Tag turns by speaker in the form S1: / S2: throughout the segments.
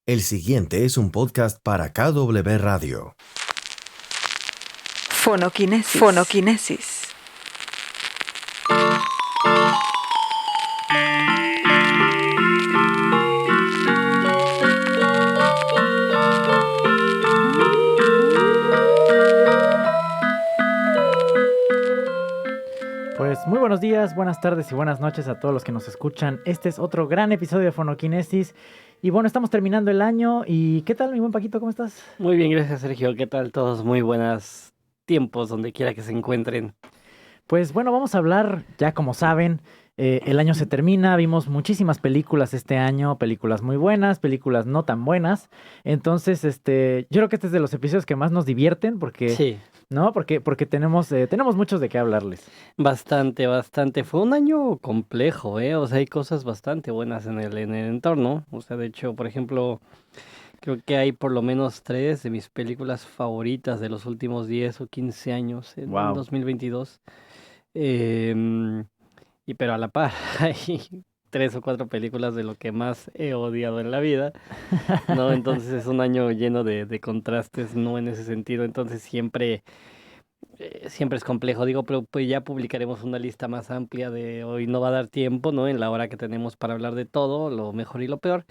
S1: El siguiente es un podcast para KW Radio.
S2: Fonoquinesis. Fonoquinesis.
S3: Pues muy buenos días, buenas tardes y buenas noches a todos los que nos escuchan. Este es otro gran episodio de Fonoquinesis. Y bueno, estamos terminando el año. ¿Y qué tal, mi buen Paquito? ¿Cómo estás?
S4: Muy bien, gracias Sergio. ¿Qué tal todos? Muy buenos tiempos donde quiera que se encuentren.
S3: Pues bueno, vamos a hablar, ya como saben, el año se termina, vimos muchísimas películas este año, películas muy buenas, películas no tan buenas. Entonces, yo creo que este es de los episodios que más nos divierten porque,
S4: Sí,
S3: ¿no? Porque tenemos muchos de qué hablarles.
S4: bastante. Fue un año complejo, ¿eh? O sea, hay cosas bastante buenas en el entorno. O sea, de hecho, por ejemplo, creo que hay por lo menos 3 de mis películas favoritas de los últimos 10 o 15 años en
S3: Wow.
S4: 2022. Em, pero a la par, hay 3 o 4 películas de lo que más he odiado en la vida, ¿no? Entonces es un año lleno de contrastes, ¿no? En ese sentido, entonces siempre es complejo, digo, pero pues ya publicaremos una lista más amplia de hoy no va a dar tiempo, ¿no? En la hora que tenemos para hablar de todo, lo mejor y lo peor,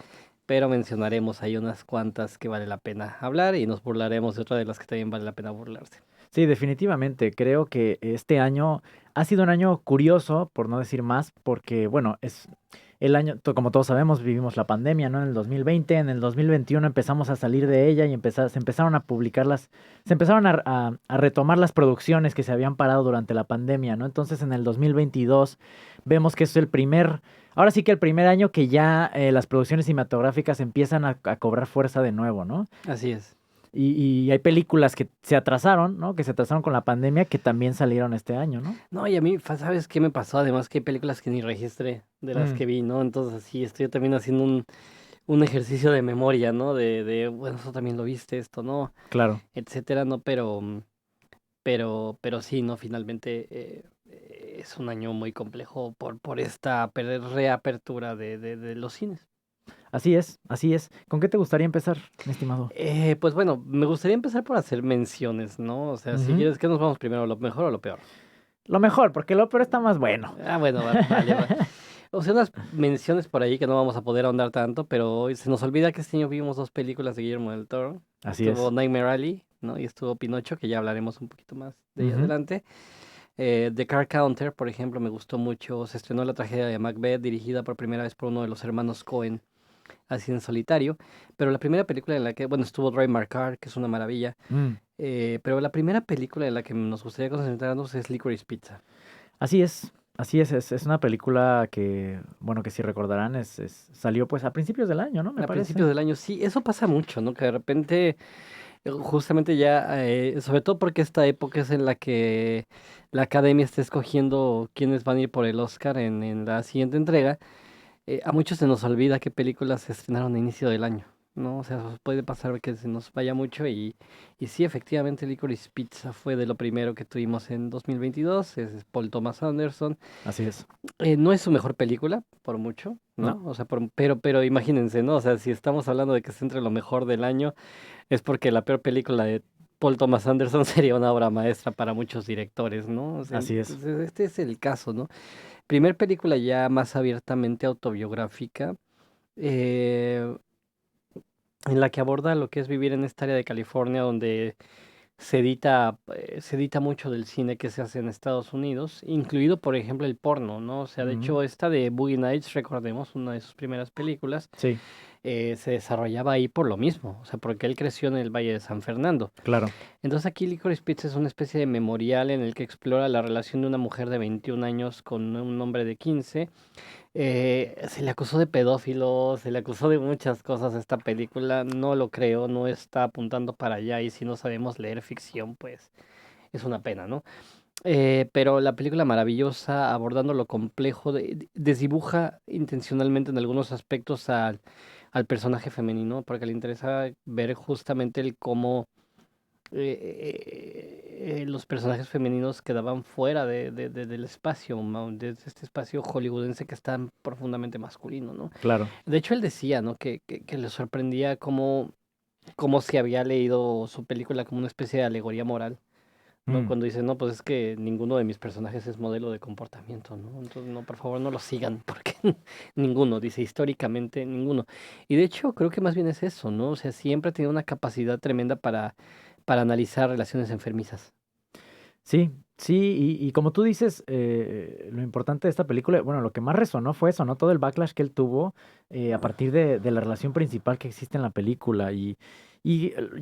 S4: pero mencionaremos ahí unas cuantas que vale la pena hablar y nos burlaremos de otra de las que también vale la pena burlarse.
S3: Sí, definitivamente. Creo que este año ha sido un año curioso, por no decir más, porque, bueno, es el año, como todos sabemos, vivimos la pandemia, ¿no? En el 2020, en el 2021 empezamos a salir de ella y se empezaron a publicarlas, se empezaron a retomar las producciones que se habían parado durante la pandemia, ¿no? Entonces, en el 2022 vemos que es ahora sí que el primer año que ya las producciones cinematográficas empiezan a cobrar fuerza de nuevo, ¿no?
S4: Así es.
S3: Y hay películas que se atrasaron, ¿no? Que se atrasaron con la pandemia que también salieron este año, ¿no?
S4: No, y a mí, ¿sabes qué me pasó? Además que hay películas que ni registré de las
S3: Mm,
S4: que vi, ¿no? Entonces sí, estoy también haciendo un ejercicio de memoria, ¿no? Bueno, eso también lo viste, esto, ¿no?
S3: claro.
S4: Etcétera, ¿no? Pero sí, ¿no? Finalmente es un año muy complejo por esta reapertura de los cines.
S3: Así es, así es. ¿Con qué te gustaría empezar, mi estimado?
S4: Pues bueno, me gustaría empezar por hacer menciones, ¿no? O sea, si
S3: Ujú.
S4: quieres, ¿qué nos vamos primero? ¿Lo mejor o lo peor?
S3: Lo mejor, porque lo peor está más bueno.
S4: Ah, bueno, vale, va. O sea, unas menciones por ahí que no vamos a poder ahondar tanto, pero hoy se nos olvida que este año vimos 2 películas de Guillermo del Toro.
S3: Así
S4: Estuvo
S3: es.
S4: Nightmare Alley, ¿no? Y estuvo Pinocho, que ya hablaremos un poquito más de ahí
S3: Ujú.
S4: adelante. The Car Counter, por ejemplo, me gustó mucho. Se estrenó La tragedia de Macbeth, dirigida por primera vez por uno de los hermanos Cohen, así en solitario. Pero la primera película en la que, bueno, estuvo Drive My Car, que es una maravilla.
S3: Mm,
S4: Pero la primera película en la que nos gustaría concentrarnos es Licorice Pizza.
S3: Así es. Así es una película que, bueno, que si recordarán, salió pues a principios del año, ¿no? Me
S4: A
S3: parece.
S4: principios del año, sí, eso pasa mucho, ¿no? Que de repente, justamente ya, sobre todo porque esta época es en la que la academia está escogiendo quiénes van a ir por el Oscar en la siguiente entrega, a muchos se nos olvida qué películas se estrenaron a inicio del año, ¿no? O sea, puede pasar que se nos vaya mucho y sí, efectivamente, Licorice Pizza fue de lo primero que tuvimos en 2022, es Paul Thomas Anderson.
S3: Así es.
S4: No es su mejor película, por mucho,
S3: No,
S4: ¿no? O sea, pero imagínense, ¿no? O sea, si estamos hablando de que es entre lo mejor del año, es porque la peor película de Paul Thomas Anderson sería una obra maestra para muchos directores, ¿no? O sea,
S3: así es.
S4: entonces este es el caso, ¿no? Primer película ya más abiertamente autobiográfica, eh, en la que aborda lo que es vivir en esta área de California donde se edita mucho del cine que se hace en Estados Unidos, incluido, por ejemplo, el porno, ¿no? O sea, de
S3: Ujú.
S4: hecho, esta de Boogie Nights, recordemos, una de sus primeras películas,
S3: Sí,
S4: se desarrollaba ahí por lo mismo, o sea, porque él creció en el Valle de San Fernando.
S3: claro.
S4: Entonces aquí Licorice Pizza es una especie de memorial en el que explora la relación de una mujer de 21 años con un hombre de 15. Se le acusó de pedófilo, se le acusó de muchas cosas a esta película, no lo creo, no está apuntando para allá y si no sabemos leer ficción, pues es una pena, ¿no? Pero la película maravillosa, abordando lo complejo, desdibuja intencionalmente en algunos aspectos al personaje femenino, porque le interesa ver justamente el cómo los personajes femeninos quedaban fuera del espacio, de este espacio hollywoodense que es tan profundamente masculino, ¿no?
S3: Claro.
S4: De hecho, él decía, ¿no? Que le sorprendía cómo se había leído su película como una especie de alegoría moral, ¿no?
S3: Mm.
S4: Cuando dice, no, pues es que ninguno de mis personajes es modelo de comportamiento, ¿no? Entonces, no, por favor, no lo sigan, porque ninguno, dice, históricamente ninguno. Y de hecho, creo que más bien es eso, ¿no? O sea, siempre ha tenido una capacidad tremenda para analizar relaciones enfermizas.
S3: Sí, sí, y como tú dices, lo importante de esta película, bueno, lo que más resonó fue eso, ¿no? Todo el backlash que él tuvo a partir de la relación principal que existe en la película. Y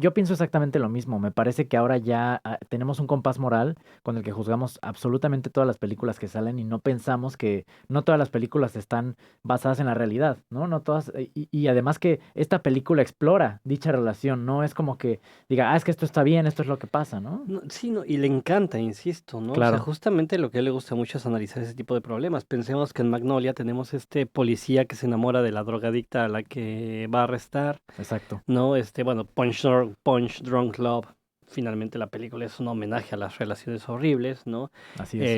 S3: yo pienso exactamente lo mismo. Me parece que ahora ya tenemos un compás moral con el que juzgamos absolutamente todas las películas que salen y no pensamos que no todas las películas están basadas en la realidad, ¿no? No todas, y además que esta película explora dicha relación, no es como que diga, es que esto está bien, esto es lo que pasa, ¿no?
S4: No, sí, no, y le encanta, insisto, ¿no? O sea,
S3: Claro,
S4: justamente lo que a él le gusta mucho es analizar ese tipo de problemas. Pensemos que en Magnolia tenemos este policía que se enamora de la drogadicta a la que va a arrestar,
S3: exacto.
S4: ¿no? Bueno, Punch Drunk Love. Finalmente la película es un homenaje a las relaciones horribles, ¿no?
S3: Así es.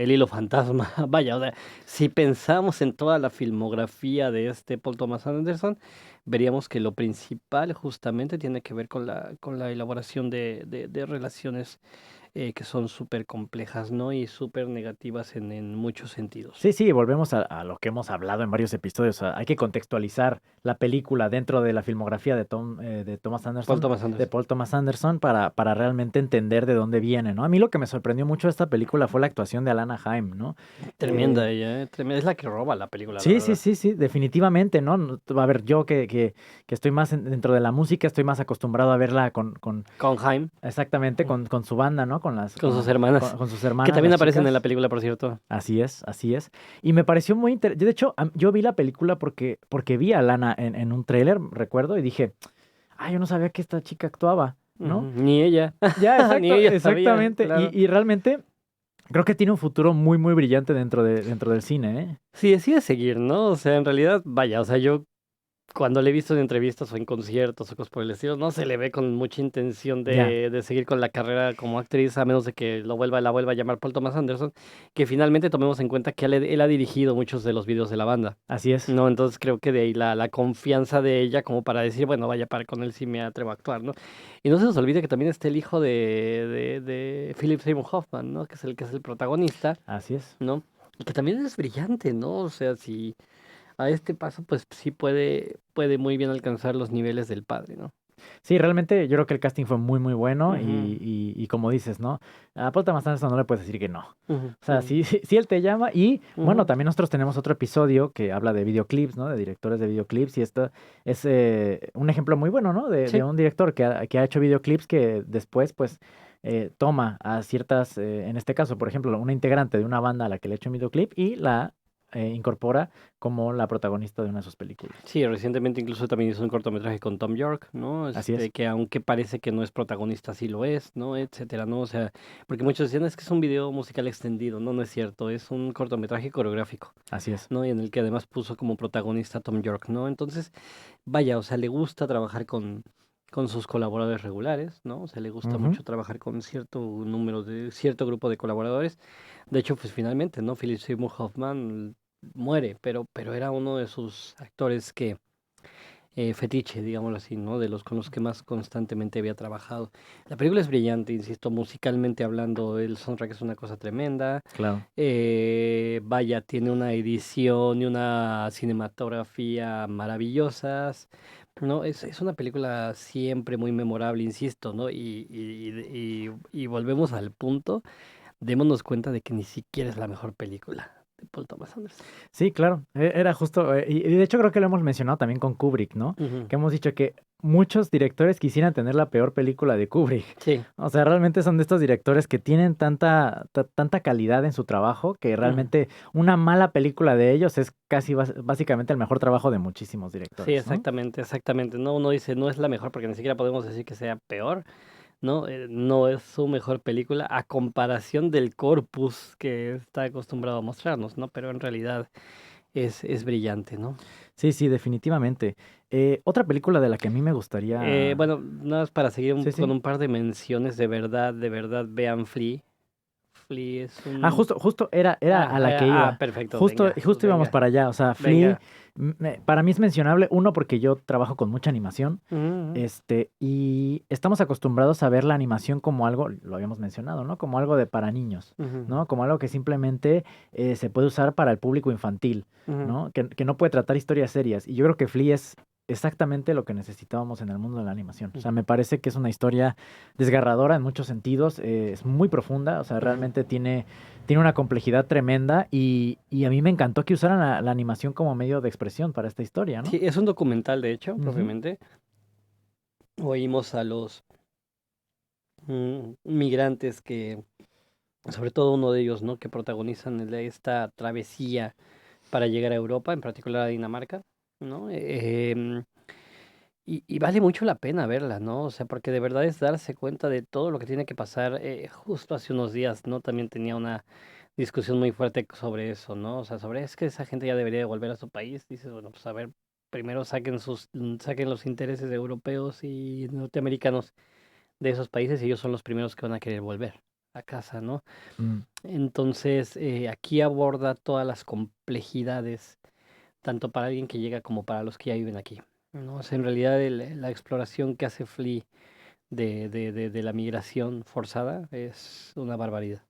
S4: El hilo fantasma, vaya, o sea, si pensamos en toda la filmografía de este Paul Thomas Anderson, veríamos que lo principal justamente tiene que ver con la elaboración de relaciones que son súper complejas, ¿no? Y súper negativas en muchos sentidos.
S3: Sí, sí, volvemos a lo que hemos hablado en varios episodios. Hay que contextualizar la película dentro de la filmografía de Thomas
S4: Paul
S3: Anderson,
S4: Thomas
S3: de
S4: Anderson.
S3: Paul Thomas Anderson, para realmente entender de dónde viene, ¿no? A mí lo que me sorprendió mucho de esta película fue la actuación de Alana Haim, ¿no?
S4: Tremenda ella, ¿eh? Tremenda. Es la que roba la película, la
S3: Sí, sí,
S4: verdad.
S3: sí, sí, definitivamente, ¿no? A ver, yo que estoy más dentro de la música, estoy más acostumbrado a verla
S4: Con Haim,
S3: exactamente, con su banda, ¿no?
S4: con sus hermanas,
S3: Con sus
S4: que
S3: hermanas,
S4: también
S3: las
S4: aparecen en la
S3: chicas.
S4: película, por cierto.
S3: Así es, así es. Y me pareció muy interesante. De hecho, yo vi la película porque vi a Lana en un tráiler, recuerdo, y dije, yo no sabía que esta chica actuaba, ¿no?
S4: Ujú, ni ella,
S3: Ya,
S4: ni
S3: exacto,
S4: ella sabía,
S3: exactamente.
S4: claro.
S3: Y realmente creo que tiene un futuro muy, muy brillante dentro del cine, ¿eh?
S4: Sí, decide seguir, ¿no? O sea, en realidad, vaya, o sea, yo cuando le he visto en entrevistas o en conciertos o cosas por el estilo, no se le ve con mucha intención
S3: Ya,
S4: de seguir con la carrera como actriz, a menos de que la vuelva a llamar Paul Thomas Anderson, que finalmente tomemos en cuenta que él ha dirigido muchos de los videos de la banda,
S3: así es.
S4: ¿no? Entonces creo que de ahí la confianza de ella como para decir, bueno, vaya, para con él sí me atrevo a actuar, ¿no? Y no se nos olvide que también está el hijo de Philip Seymour Hoffman, ¿no? Que es el protagonista,
S3: Así es.
S4: ¿no? Y que también es brillante, ¿no? O sea, si a este paso, pues sí puede muy bien alcanzar los niveles del padre, ¿no?
S3: Sí, realmente yo creo que el casting fue muy, muy bueno
S4: Ujú,
S3: y como dices, ¿no? A Paul Thomas Anderson no le puedes decir que no.
S4: ujú,
S3: O sea,
S4: ujú,
S3: sí él te llama y bueno,
S4: ujú.
S3: también nosotros tenemos otro episodio que habla de videoclips, ¿no? De directores de videoclips y esto es un ejemplo muy bueno, ¿no? De
S4: Sí,
S3: un director que ha hecho videoclips que después, pues, toma a ciertas, en este caso, por ejemplo, una integrante de una banda a la que le ha hecho un videoclip y la incorpora como la protagonista de una de sus películas.
S4: sí, recientemente incluso también hizo un cortometraje con Tom York, ¿no?
S3: Así es,
S4: Que aunque parece que no es protagonista, sí lo es, ¿no? Etcétera, ¿no? O sea, porque muchos decían es que es un video musical extendido, no, no es cierto, es un cortometraje coreográfico,
S3: así es.
S4: ¿no? Y en el que además puso como protagonista a Tom York, ¿no? Entonces, vaya, o sea, le gusta trabajar con sus colaboradores regulares, ¿no? O sea, le gusta
S3: Ujú.
S4: mucho trabajar con cierto grupo de colaboradores. De hecho, pues finalmente, ¿no? Philip Seymour Hoffman muere, pero era uno de sus actores que, fetiche, digámoslo así, ¿no? De los con los que más constantemente había trabajado. La película es brillante, insisto, musicalmente hablando, el soundtrack es una cosa tremenda.
S3: Claro.
S4: Vaya, tiene una edición y una cinematografía maravillosas, ¿no? Es una película siempre muy memorable, insisto, ¿no? Y volvemos al punto, démonos cuenta de que ni siquiera es la mejor película de Paul Thomas Anderson.
S3: Sí, claro, era justo, y de hecho creo que lo hemos mencionado también con Kubrick, ¿no?
S4: Ujú,
S3: Que hemos dicho que muchos directores quisieran tener la peor película de Kubrick.
S4: sí,
S3: O sea, realmente son de estos directores que tienen tanta calidad en su trabajo que
S4: ujú.
S3: realmente una mala película de ellos es casi básicamente el mejor trabajo de muchísimos
S4: Sí,
S3: directores, ¿no?
S4: exactamente, exactamente. No, uno dice, no es la mejor porque ni siquiera podemos decir que sea peor, ¿no? No es su mejor película a comparación del corpus que está acostumbrado a mostrarnos, ¿no? Pero en realidad es brillante, ¿no?
S3: Sí, sí, definitivamente. Otra película de la que a mí me gustaría...
S4: Bueno, nada más para seguir
S3: Sí,
S4: con
S3: sí.
S4: un par de menciones, de verdad, vean Flea. Flea es
S3: Ah,
S4: un...
S3: justo era a la que iba.
S4: Perfecto,
S3: Justo,
S4: venga, pues
S3: justo íbamos
S4: venga,
S3: para allá. O sea, Flea,
S4: venga.
S3: para mí es mencionable, uno, porque yo trabajo con mucha animación,
S4: Ujú,
S3: y estamos acostumbrados a ver la animación como algo, lo habíamos mencionado, ¿no? Como algo de para niños,
S4: ujú,
S3: ¿no? Como algo que simplemente se puede usar para el público infantil,
S4: ujú.
S3: ¿no? Que no puede tratar historias serias. Y yo creo que Flea es exactamente lo que necesitábamos en el mundo de la animación. O sea, me parece que es una historia desgarradora en muchos sentidos, es muy profunda, o sea,
S4: Ujú.
S3: realmente tiene una complejidad tremenda y a mí me encantó que usaran la animación como medio de expresión para esta historia, ¿no?
S4: Sí, es un documental, de hecho,
S3: Ujú.
S4: propiamente. Oímos a los migrantes que, sobre todo uno de ellos, ¿no? Que protagonizan esta travesía para llegar a Europa, en particular a Dinamarca, ¿no? Y vale mucho la pena verla, ¿no? O sea, porque de verdad es darse cuenta de todo lo que tiene que pasar. Justo hace unos días, ¿no? También tenía una discusión muy fuerte sobre eso, ¿no? O sea, sobre es que esa gente ya debería de volver a su país. Dices, bueno, pues a ver, primero saquen los intereses europeos y norteamericanos de esos países y ellos son los primeros que van a querer volver a casa, ¿no?
S3: Mm.
S4: Entonces, aquí aborda todas las complejidades, tanto para alguien que llega como para los que ya viven aquí, ¿no? O sea, en realidad la exploración que hace Flea de la migración forzada es una barbaridad.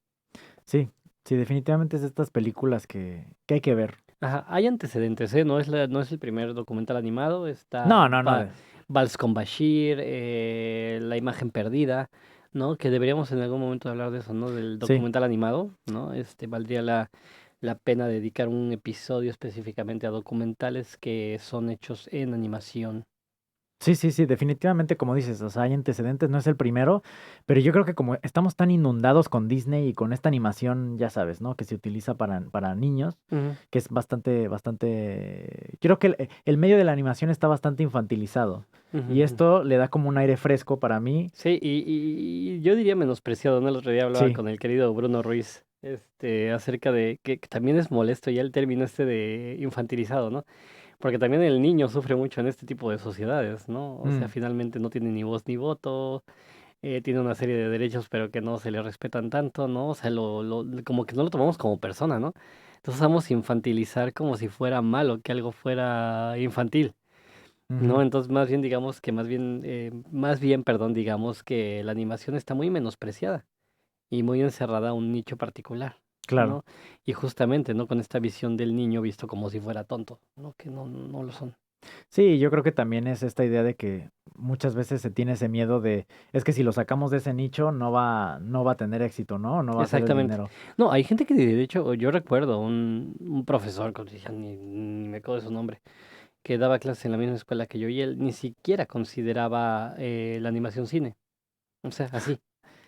S3: Sí, sí, definitivamente es de estas películas que hay que ver.
S4: Ajá, hay antecedentes, ¿eh? No es el primer documental animado, está
S3: No, no, no.
S4: Vals con Bashir, La imagen perdida, ¿no? Que deberíamos en algún momento hablar de eso, ¿no? Del
S3: Sí,
S4: documental animado, ¿no? Valdría la pena dedicar un episodio específicamente a documentales que son hechos en animación.
S3: sí, sí, sí, definitivamente como dices, o sea, hay antecedentes, no es el primero, pero yo creo que como estamos tan inundados con Disney y con esta animación, ya sabes, ¿no? Que se utiliza para niños,
S4: Ujú,
S3: que es creo que el medio de la animación está bastante infantilizado
S4: ujú,
S3: y
S4: ujú.
S3: esto le da como un aire fresco para mí.
S4: Sí, y yo diría menospreciado, ¿no? El otro día hablaba
S3: Sí,
S4: con el querido Bruno Ruiz, acerca de que también es molesto ya el término de infantilizado, ¿no? Porque también el niño sufre mucho en este tipo de sociedades, ¿no? O sea,
S3: mm,
S4: finalmente no tiene ni voz ni voto, tiene una serie de derechos, pero que no se le respetan tanto, ¿no? O sea, como que no lo tomamos como persona, ¿no? Entonces vamos a infantilizar como si fuera malo, que algo fuera infantil. No,
S3: ujú,
S4: entonces más bien, perdón, digamos que la animación está muy menospreciada y muy encerrada a un nicho particular,
S3: claro.
S4: ¿no? Y justamente, ¿no? Con esta visión del niño visto como si fuera tonto, ¿no? Que no lo son.
S3: Sí, yo creo que también es esta idea de que muchas veces se tiene ese miedo de, es que si lo sacamos de ese nicho no va a tener éxito, ¿no? No va a ser el
S4: Exactamente.
S3: dinero.
S4: No, hay gente que de hecho, yo recuerdo un profesor, ya ni me acuerdo de su nombre, que daba clases en la misma escuela que yo y él ni siquiera consideraba la animación cine. O sea, así.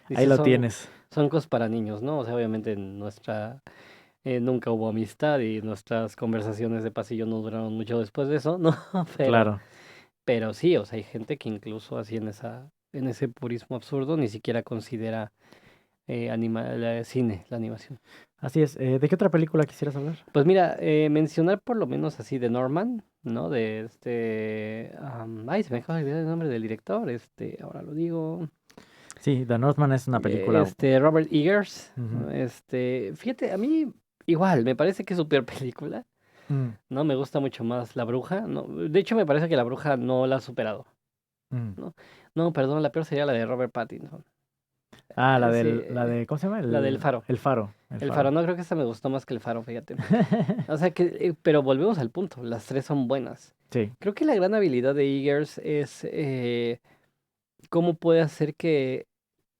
S3: Ahí
S4: Dice,
S3: lo tienes.
S4: son cosas para niños, ¿no? O sea, obviamente nunca hubo amistad y nuestras conversaciones de pasillo no duraron mucho después de eso, ¿no? Pero,
S3: Claro.
S4: pero sí, o sea, hay gente que incluso así en ese purismo absurdo ni siquiera considera cine, la animación.
S3: Así es. ¿De qué otra película quisieras hablar?
S4: Pues mira, mencionar por lo menos así de Norman, ¿no? Ay, se me acaba de olvidar el nombre del director, ahora lo digo.
S3: Sí, The Northman es una película.
S4: Robert Eggers.
S3: Ujú,
S4: Fíjate, a mí igual, me parece que es su peor película,
S3: mm,
S4: ¿no? Me gusta mucho más La Bruja, ¿no? De hecho, me parece que La Bruja no la ha superado,
S3: mm.
S4: ¿no? No, perdón, la peor sería la de Robert Pattinson.
S3: Ah,
S4: Sí,
S3: ¿cómo se llama?
S4: la del Faro.
S3: El Faro. El
S4: El Faro,
S3: Faro.
S4: no creo que esta me gustó más que El Faro, fíjate. O sea pero volvemos al punto, las tres son buenas.
S3: Sí.
S4: Creo que la gran habilidad de Eggers es cómo puede hacer que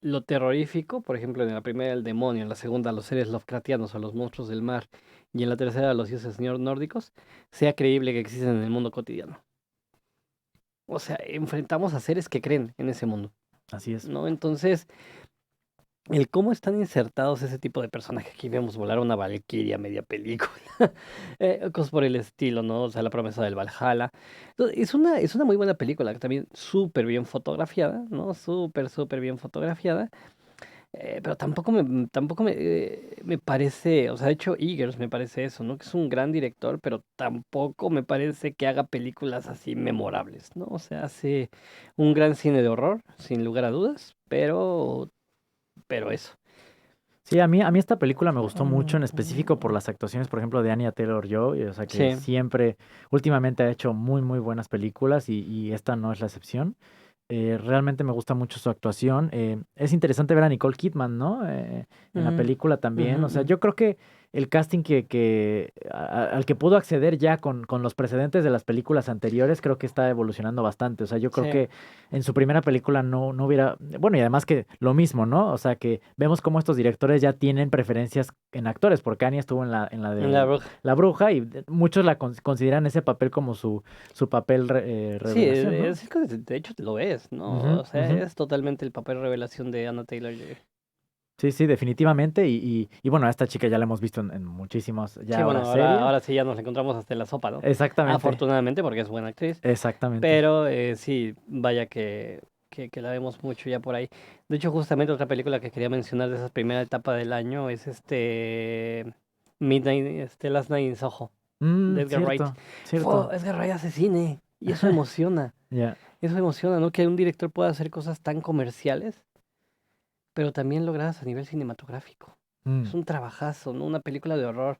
S4: lo terrorífico, por ejemplo, en la primera el demonio, en la segunda los seres Lovecraftianos o los monstruos del mar, y en la tercera los dioses nórdicos, sea creíble que existen en el mundo cotidiano. O sea, enfrentamos a seres que creen en ese mundo,
S3: Así es.
S4: ¿no? Entonces, el cómo están insertados ese tipo de personajes. Aquí vemos volar una valquiria media película, cosas por el estilo, ¿no? O sea, la promesa del Valhalla. Entonces, es una muy buena película, también súper bien fotografiada, ¿no? Súper bien fotografiada. Pero me parece, o sea, de hecho Eggers me parece eso, ¿no? Que es un gran director, pero tampoco me parece que haga películas así memorables, ¿no? O sea, hace un gran cine de horror, sin lugar a dudas, pero eso.
S3: Sí, a mí esta película me gustó mucho, en específico por las actuaciones, por ejemplo, de Anya Taylor-Joy, o sea, que
S4: Sí.
S3: siempre, últimamente ha hecho muy, muy buenas películas y esta no es la excepción. Realmente me gusta mucho su actuación. Es interesante ver a Nicole Kidman, ¿no? En la
S4: Mm,
S3: película también.
S4: ujú,
S3: O sea,
S4: ujú.
S3: yo creo que el casting al que pudo acceder ya con los precedentes de las películas anteriores, creo que está evolucionando bastante. O sea, yo creo
S4: Sí.
S3: que en su primera película no hubiera. Bueno, y además que lo mismo, ¿no? O sea, que vemos cómo estos directores ya tienen preferencias en actores, porque Anya estuvo en la
S4: En La
S3: de
S4: Bruja.
S3: La Bruja y muchos la consideran ese papel como su papel
S4: Sí,
S3: revelación, ¿no?
S4: es que de hecho lo es, ¿no?
S3: Ujú,
S4: O sea,
S3: ujú.
S4: es totalmente el papel revelación de Anna Taylor-Joy.
S3: Sí, sí, definitivamente. Y bueno, a esta chica ya la hemos visto en muchísimas,
S4: Sí,
S3: ya
S4: bueno,
S3: ahora
S4: ahora,
S3: series.
S4: ahora sí ya nos la encontramos hasta en la sopa, ¿no?
S3: Exactamente,
S4: Afortunadamente, porque es buena actriz.
S3: exactamente.
S4: Pero sí, vaya que la vemos mucho ya por ahí. De hecho, justamente otra película que quería mencionar de esa primera etapa del año es Last Night in Soho, de Edgar Wright.
S3: Cierto, cierto.
S4: Edgar Wright hace cine y eso emociona.
S3: Ya.
S4: Eso emociona, ¿no? Que un director pueda hacer cosas tan comerciales, pero también logradas a nivel cinematográfico.
S3: Mm,
S4: Es un trabajazo, ¿no? Una película de horror.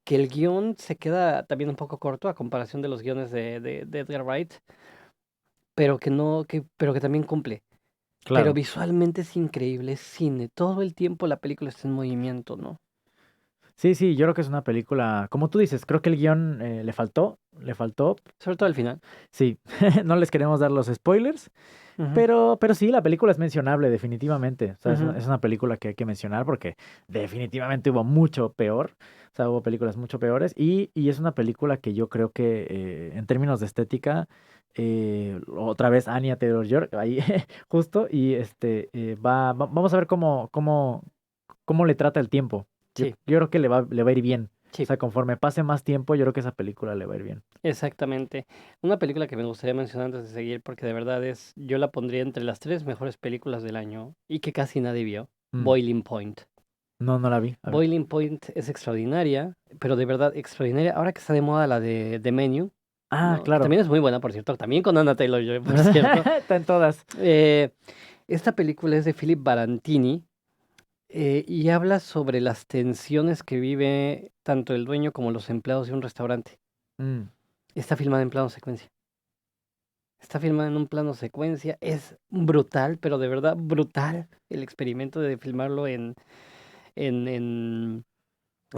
S4: Que el guión se queda también un poco corto a comparación de los guiones de Edgar Wright, pero que no, pero que también cumple. Pero
S3: claro.
S4: visualmente es increíble, es cine. Todo el tiempo la película está en movimiento, ¿no?
S3: Sí, sí, yo creo que es una película, como tú dices, creo que el guión le faltó.
S4: Sobre todo al final.
S3: Sí, no les queremos dar los spoilers,
S4: Ujú,
S3: pero sí, la película es mencionable, definitivamente. O sea, es una,
S4: ujú.
S3: es una película que hay que mencionar porque definitivamente hubo mucho peor. O sea, hubo películas mucho peores. Y es una película que yo creo que en términos de estética, otra vez Anya Taylor-Joy, ahí justo, y vamos a ver cómo le trata el tiempo. Yo,
S4: Sí,
S3: yo creo que le va a ir bien. O
S4: sí,
S3: sea, conforme pase más tiempo, yo creo que esa película le va a ir bien.
S4: exactamente. Una película que me gustaría mencionar antes de seguir, porque de verdad yo la pondría entre las tres mejores películas del año y que casi nadie vio.
S3: Mm,
S4: Boiling Point.
S3: no la vi. A ver.
S4: Boiling Point es extraordinaria, pero de verdad extraordinaria. Ahora que está de moda la de The Menu,
S3: Ah,
S4: ¿no? Que
S3: claro.
S4: también es muy buena, por cierto. También con Anna Taylor-Joy, por cierto.
S3: Está en todas.
S4: Eh, esta película es de Philip Barantini y habla sobre las tensiones que vive tanto el dueño como los empleados de un restaurante.
S3: Mm,
S4: Está filmada en plano secuencia. Está filmada en un plano secuencia. Es brutal, pero de verdad brutal el experimento de filmarlo en, en, en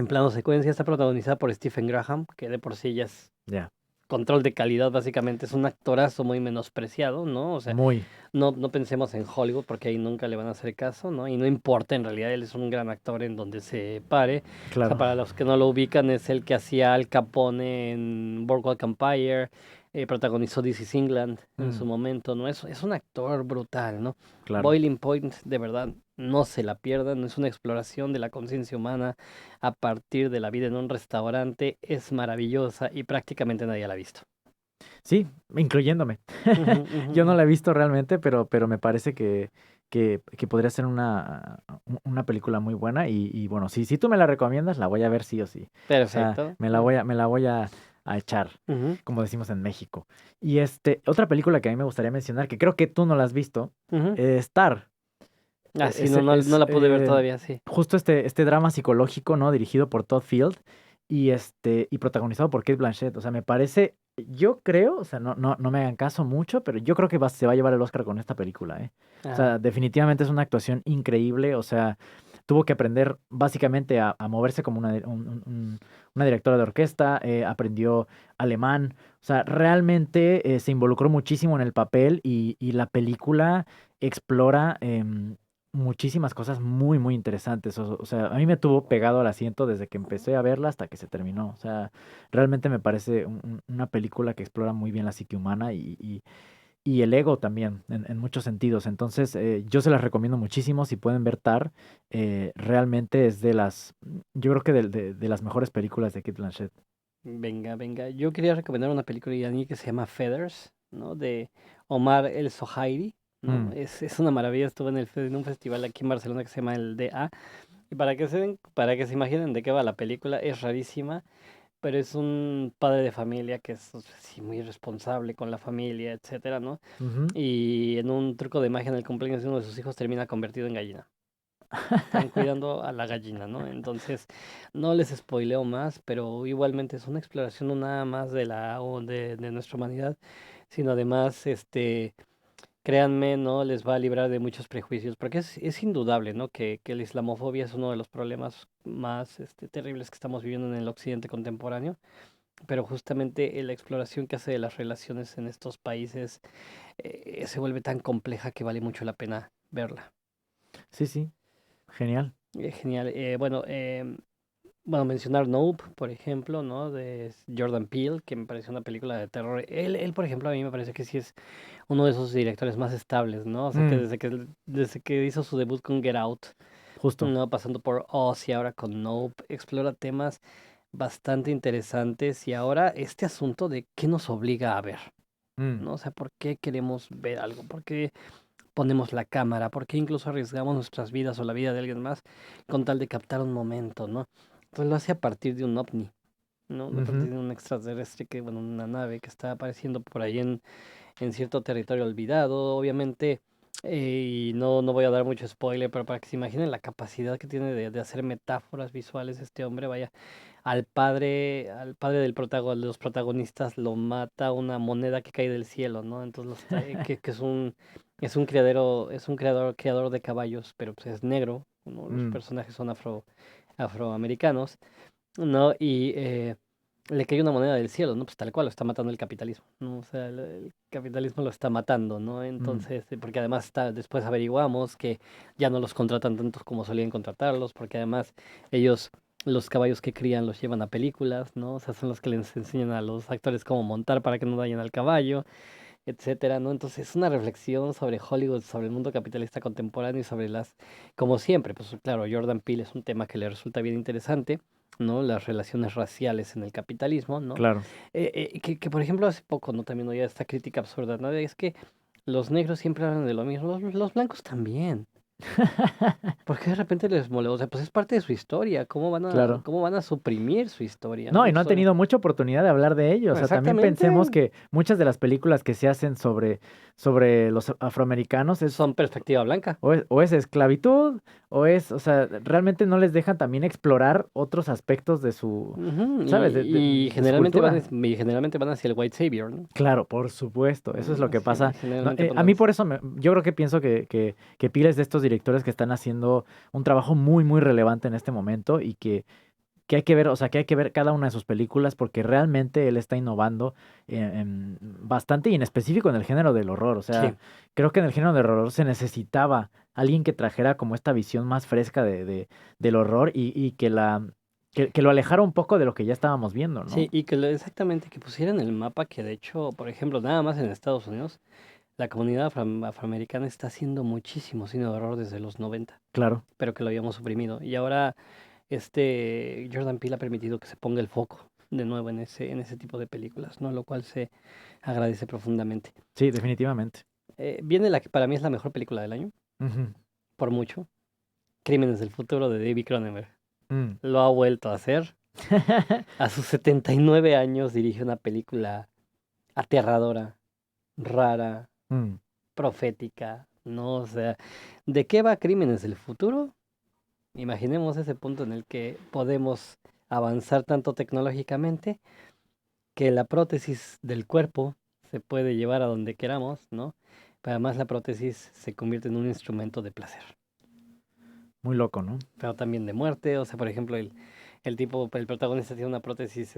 S4: plano secuencia. Está protagonizada por Stephen Graham, que de por sí ya es
S3: ya.
S4: control de calidad, básicamente. Es un actorazo muy menospreciado, ¿no? O sea,
S3: Muy,
S4: no pensemos en Hollywood porque ahí nunca le van a hacer caso, ¿no? Y no importa, en realidad él es un gran actor en donde se pare. O sea,
S3: claro.
S4: para los que no lo ubican, es el que hacía Al Capone en Boardwalk Empire, protagonizó This is England en su
S3: Mm,
S4: momento, ¿no? Es un actor brutal, ¿no?
S3: claro.
S4: Boiling Point, de verdad, no se la pierdan, es una exploración de la conciencia humana a partir de la vida en un restaurante, es maravillosa y prácticamente nadie la ha visto.
S3: Sí, incluyéndome.
S4: Ujú, ujú,
S3: Yo no
S4: ujú.
S3: la he visto realmente, pero me parece que podría ser una película muy buena. Y bueno, si tú me la recomiendas, la voy a ver sí o sí. O sea,
S4: Perfecto.
S3: me la voy a echar,
S4: Ujú,
S3: como decimos en México. Y otra película que a mí me gustaría mencionar, que creo que tú no la has visto,
S4: ujú.
S3: Star.
S4: Ah, sí,
S3: Es,
S4: no
S3: es
S4: la pude ver todavía, sí.
S3: justo este drama psicológico, ¿no? Dirigido por Todd Field y protagonizado por Kate Blanchett. O sea, me parece, yo creo, o sea, no me hagan caso mucho, pero yo creo que se va a llevar el Oscar con esta película, ¿eh? O
S4: Ah,
S3: sea, definitivamente es una actuación increíble. O sea, tuvo que aprender básicamente a moverse como una directora de orquesta, aprendió alemán. O sea, realmente se involucró muchísimo en el papel y la película explora muchísimas cosas muy, muy interesantes. O sea, a mí me tuvo pegado al asiento desde que empecé a verla hasta que se terminó. O sea, realmente me parece una película que explora muy bien la psique humana y el ego también, en muchos sentidos. Entonces, yo se las recomiendo muchísimo. Si pueden ver Tar, realmente es yo creo que de las mejores películas de Kate Blanchett.
S4: venga, venga. Yo quería recomendar una película iraní que se llama Feathers, ¿no? De Omar El Sohairi. ¿no?
S3: Mm,
S4: Es una maravilla. Estuve en un festival aquí en Barcelona que se llama el DA. Y para que se imaginen de qué va la película, es rarísima, pero es un padre de familia que es sí, muy responsable con la familia, etcétera, ¿no?
S3: ujú.
S4: Y en un truco de magia en el cumpleaños de uno de sus hijos termina convertido en gallina. Están cuidando a la gallina, ¿no? Entonces, no les spoileo más, pero igualmente es una exploración no nada más de nuestra humanidad, sino además, créanme, ¿no? Les va a librar de muchos prejuicios, porque es indudable, ¿no? Que la islamofobia es uno de los problemas más, terribles que estamos viviendo en el occidente contemporáneo, pero justamente la exploración que hace de las relaciones en estos países se vuelve tan compleja que vale mucho la pena verla.
S3: Sí, sí, genial.
S4: Genial. Bueno, mencionar Nope, por ejemplo, ¿no? De Jordan Peele, que me parece una película de terror. Él, por ejemplo, a mí me parece que sí es uno de esos directores más estables, ¿no? O sea, que
S3: Mm,
S4: desde que hizo su debut con Get Out,
S3: justo.
S4: ¿no? Pasando por Oz y ahora con Nope, explora temas bastante interesantes y ahora este asunto de qué nos obliga a ver,
S3: Mm,
S4: ¿no? O sea, ¿por qué queremos ver algo? ¿Por qué ponemos la cámara? ¿Por qué incluso arriesgamos nuestras vidas o la vida de alguien más con tal de captar un momento, ¿no? Entonces lo hace a partir de un ovni, ¿no? A partir
S3: ujú,
S4: de un extraterrestre que, bueno, una nave que está apareciendo por ahí en cierto territorio olvidado, obviamente, y no voy a dar mucho spoiler, pero para que se imaginen la capacidad que tiene de hacer metáforas visuales este hombre, vaya, al padre de los protagonistas lo mata una moneda que cae del cielo, ¿no? Entonces que es un creador de caballos, pero pues es negro, ¿no? Los
S3: mm,
S4: personajes son afroamericanos, ¿no? Y le cae una moneda del cielo, ¿no? Pues tal cual lo está matando el capitalismo, ¿no? O sea, el capitalismo lo está matando, ¿no?
S3: mm,
S4: Entonces, porque además después averiguamos que ya no los contratan tantos como solían contratarlos, porque además ellos, los caballos que crían los llevan a películas, ¿no? O sea, son los que les enseñan a los actores cómo montar para que no dañen al caballo, etcétera, ¿no? Entonces es una reflexión sobre Hollywood, sobre el mundo capitalista contemporáneo y sobre como siempre, pues claro, Jordan Peele es un tema que le resulta bien interesante, ¿no? Las relaciones raciales en el capitalismo, ¿no?
S3: claro.
S4: Que, por ejemplo hace poco, ¿no? También oía esta crítica absurda, ¿no? Es que los negros siempre hablan de lo mismo, los blancos también. ¿Por qué de repente les molesta? O sea, pues es parte de su historia. ¿Cómo van a,
S3: Claro.
S4: cómo van a suprimir su historia,
S3: No,
S4: ¿no?
S3: y no
S4: Pues,
S3: han tenido mucha oportunidad de hablar de ello. O sea, también pensemos
S4: exactamente.
S3: que muchas de las películas que se hacen sobre los afroamericanos es
S4: Son perspectiva blanca.
S3: o es esclavitud, o sea, realmente no les dejan también explorar otros aspectos de su,
S4: Ujú,
S3: ¿sabes? De, de-
S4: Y
S3: de su
S4: generalmente van,
S3: cultura.
S4: es- y generalmente van hacia el white savior, ¿no?
S3: Claro, por supuesto, eso es lo que pasa. No,
S4: Generalmente
S3: a mí por eso, yo creo que pienso que Pila es de estos directores que están haciendo un trabajo muy, muy relevante en este momento y que hay que ver, o sea, que hay que ver cada una de sus películas porque realmente él está innovando bastante y en específico en el género del horror. O
S4: Sí.
S3: sea, creo que en el género del horror se necesitaba alguien que trajera como esta visión más fresca del horror y que lo alejara un poco de lo que ya estábamos viendo,
S4: Sí,
S3: ¿no?
S4: y exactamente, que pusieran el mapa que de hecho, por ejemplo, nada más en Estados Unidos, la comunidad afroamericana está haciendo muchísimo cine de horror desde los 90,
S3: Claro,
S4: pero que lo habíamos suprimido. Y ahora Jordan Peele ha permitido que se ponga el foco de nuevo en ese tipo de películas, ¿no? Lo cual se agradece profundamente.
S3: sí, definitivamente.
S4: Viene la que para mí es la mejor película del año,
S3: Ujú.
S4: por mucho, Crímenes del futuro de David Cronenberg.
S3: Mm.
S4: Lo ha vuelto a hacer. A sus 79 años dirige una película aterradora, rara,
S3: Mm.
S4: profética, ¿no? O sea, ¿de qué va Crímenes del futuro? Imaginemos ese punto en el que podemos avanzar tanto tecnológicamente que la prótesis del cuerpo se puede llevar a donde queramos, ¿no? Pero además la prótesis se convierte en un instrumento de placer,
S3: Muy loco, ¿no?
S4: pero también de muerte. O sea, por ejemplo, el protagonista tiene una prótesis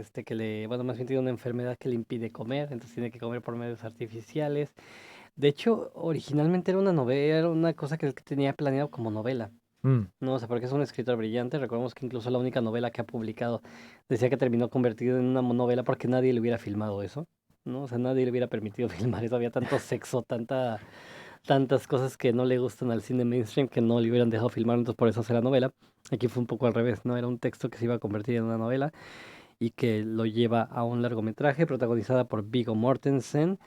S4: bueno, más bien tiene una enfermedad que le impide comer, entonces tiene que comer por medios artificiales. De hecho, originalmente era una novela, era una cosa que tenía planeado como novela.
S3: Mm.
S4: No, o sea, porque es un escritor brillante. Recordemos que incluso la única novela que ha publicado decía que terminó convertido en una novela porque nadie le hubiera filmado eso, ¿no? O sea, nadie le hubiera permitido filmar eso. Había tanto sexo, tantas cosas que no le gustan al cine mainstream que no le hubieran dejado filmar, entonces por eso hace la novela. Aquí fue un poco al revés, ¿no? Era un texto que se iba a convertir en una novela y que lo lleva a un largometraje protagonizada por Viggo Mortensen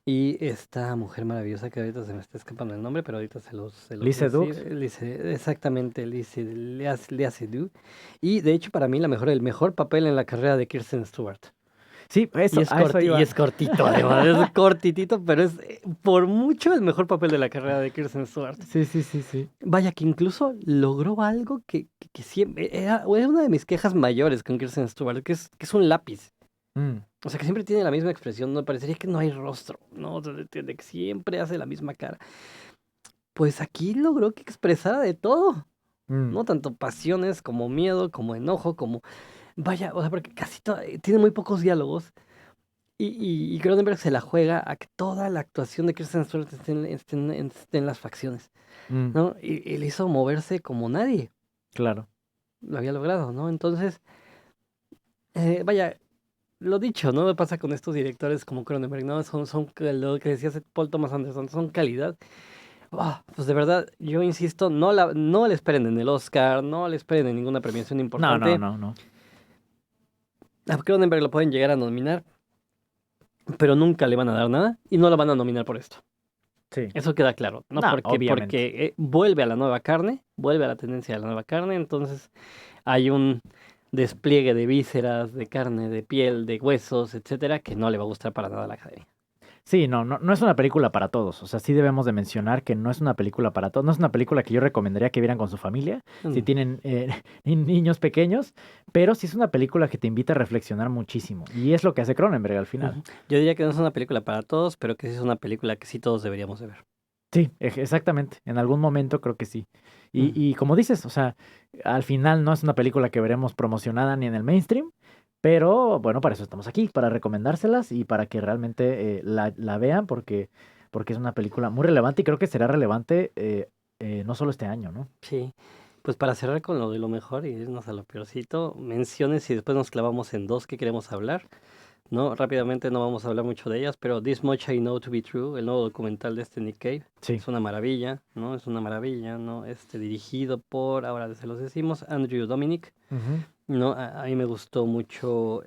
S4: Y esta mujer maravillosa que ahorita se me está escapando el nombre, pero ahorita se los
S3: Lee
S4: voy a
S3: Sedux.
S4: decir. Exactamente, Lea Seydoux. Y de hecho para mí el mejor papel en la carrera de Kirsten Stewart.
S3: Sí, eso, a eso iba.
S4: Y es cortito, además, es cortitito, pero es por mucho el mejor papel de la carrera de Kirsten Stewart.
S3: Sí.
S4: Vaya, que incluso logró algo que siempre era una de mis quejas mayores con Kirsten Stewart, que es un lápiz. O sea, que siempre tiene la misma expresión, no parecería que no hay rostro, ¿no? O sea, de que siempre hace la misma cara. Pues aquí logró que expresara de todo, ¿no? Tanto pasiones como miedo, como enojo, como... Vaya, o sea, porque tiene muy pocos diálogos y Cronenberg se la juega a que toda la actuación de Kristen Stewart esté en las facciones, ¿no? Y le hizo moverse como nadie
S3: Claro.
S4: lo había logrado, ¿no? Entonces, vaya, lo dicho, ¿no? Me pasa con estos directores como Cronenberg, ¿no? Son lo que decía Paul Thomas Anderson, son calidad. Pues de verdad, yo insisto, no le esperen en el Oscar, no le esperen en ninguna premiación importante.
S3: No.
S4: A Cronenberg lo pueden llegar a nominar, pero nunca le van a dar nada y no lo van a nominar por esto.
S3: Sí.
S4: Eso queda claro, ¿no?
S3: No,
S4: porque
S3: obviamente.
S4: vuelve a la nueva carne, vuelve a la tendencia de la nueva carne, entonces hay un despliegue de vísceras, de carne, de piel, de huesos, etcétera, que no le va a gustar para nada a la academia.
S3: Sí, no es una película para todos. O sea, sí debemos de mencionar que no es una película para todos. No es una película que yo recomendaría que vieran con su familia, si tienen niños pequeños, pero sí es una película que te invita a reflexionar muchísimo. Y es lo que hace Cronenberg al final.
S4: Yo diría que no es una película para todos, pero que sí es una película que sí todos deberíamos de ver.
S3: Sí, exactamente. En algún momento creo que sí. Y como dices, o sea, al final no es una película que veremos promocionada ni en el mainstream, pero bueno, para eso estamos aquí, para recomendárselas y para que realmente la vean, porque es una película muy relevante y creo que será relevante no solo este año, ¿no?
S4: Sí, pues para cerrar con lo de lo mejor y irnos a lo peorcito, menciones y después nos clavamos en dos que queremos hablar, ¿no? Rápidamente no vamos a hablar mucho de ellas, pero This Much I Know to Be True, el nuevo documental de Nick Cave,
S3: Sí.
S4: es una maravilla, ¿no? Es una maravilla, ¿no? Dirigido por, ahora se los decimos, Andrew Dominic, ¿no? A mí me gustó mucho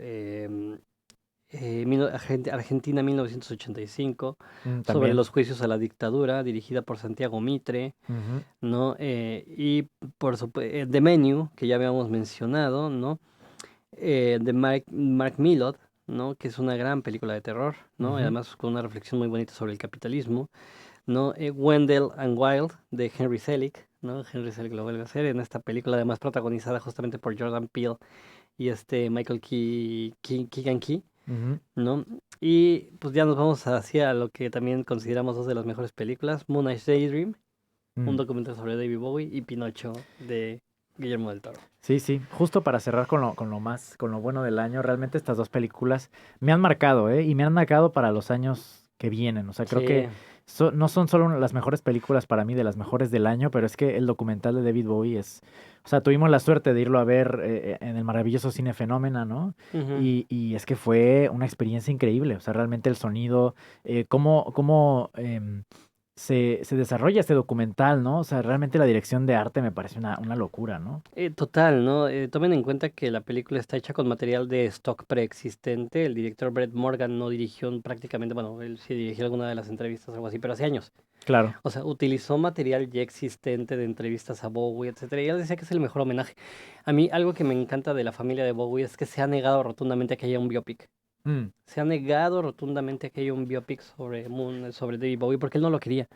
S4: Argentina 1985, sobre
S3: También.
S4: los juicios a la dictadura, dirigida por Santiago Mitre, ¿no? Y por supuesto, The Menu, que ya habíamos mencionado, ¿no? De Mark Millard, ¿no? Que es una gran película de terror, ¿no? Además con una reflexión muy bonita sobre el capitalismo, ¿no? Wendell and Wild, de Henry Selick, ¿no? Henry Selick lo vuelve a hacer en esta película, además protagonizada justamente por Jordan Peele y Michael Keegan Key, ¿no? Y pues ya nos vamos hacia lo que también consideramos dos de las mejores películas, Moonage Daydream, un documental sobre David Bowie, y Pinocho de Guillermo del Toro.
S3: Sí, justo para cerrar con lo bueno del año, realmente estas dos películas me han marcado, y me han marcado para los años que vienen. O sea, creo que no son solo las mejores películas para mí, de las mejores del año, pero es que el documental de David Bowie o sea, tuvimos la suerte de irlo a ver en el maravilloso Cine Fenómena, ¿no? Y es que fue una experiencia increíble. O sea, realmente el sonido, cómo se desarrolla este documental, ¿no? O sea, realmente la dirección de arte me parece una locura, ¿no?
S4: Total, ¿no? Tomen en cuenta que la película está hecha con material de stock preexistente. El director Brett Morgan no dirigió prácticamente, bueno, él sí dirigió alguna de las entrevistas o algo así, pero hace años.
S3: Claro.
S4: O sea, utilizó material ya existente de entrevistas a Bowie, etcétera. Y él decía que es el mejor homenaje. A mí, algo que me encanta de la familia de Bowie es que se ha negado rotundamente a que haya un biopic. Se ha negado rotundamente a que haya un biopic sobre David Bowie, porque él no lo quería.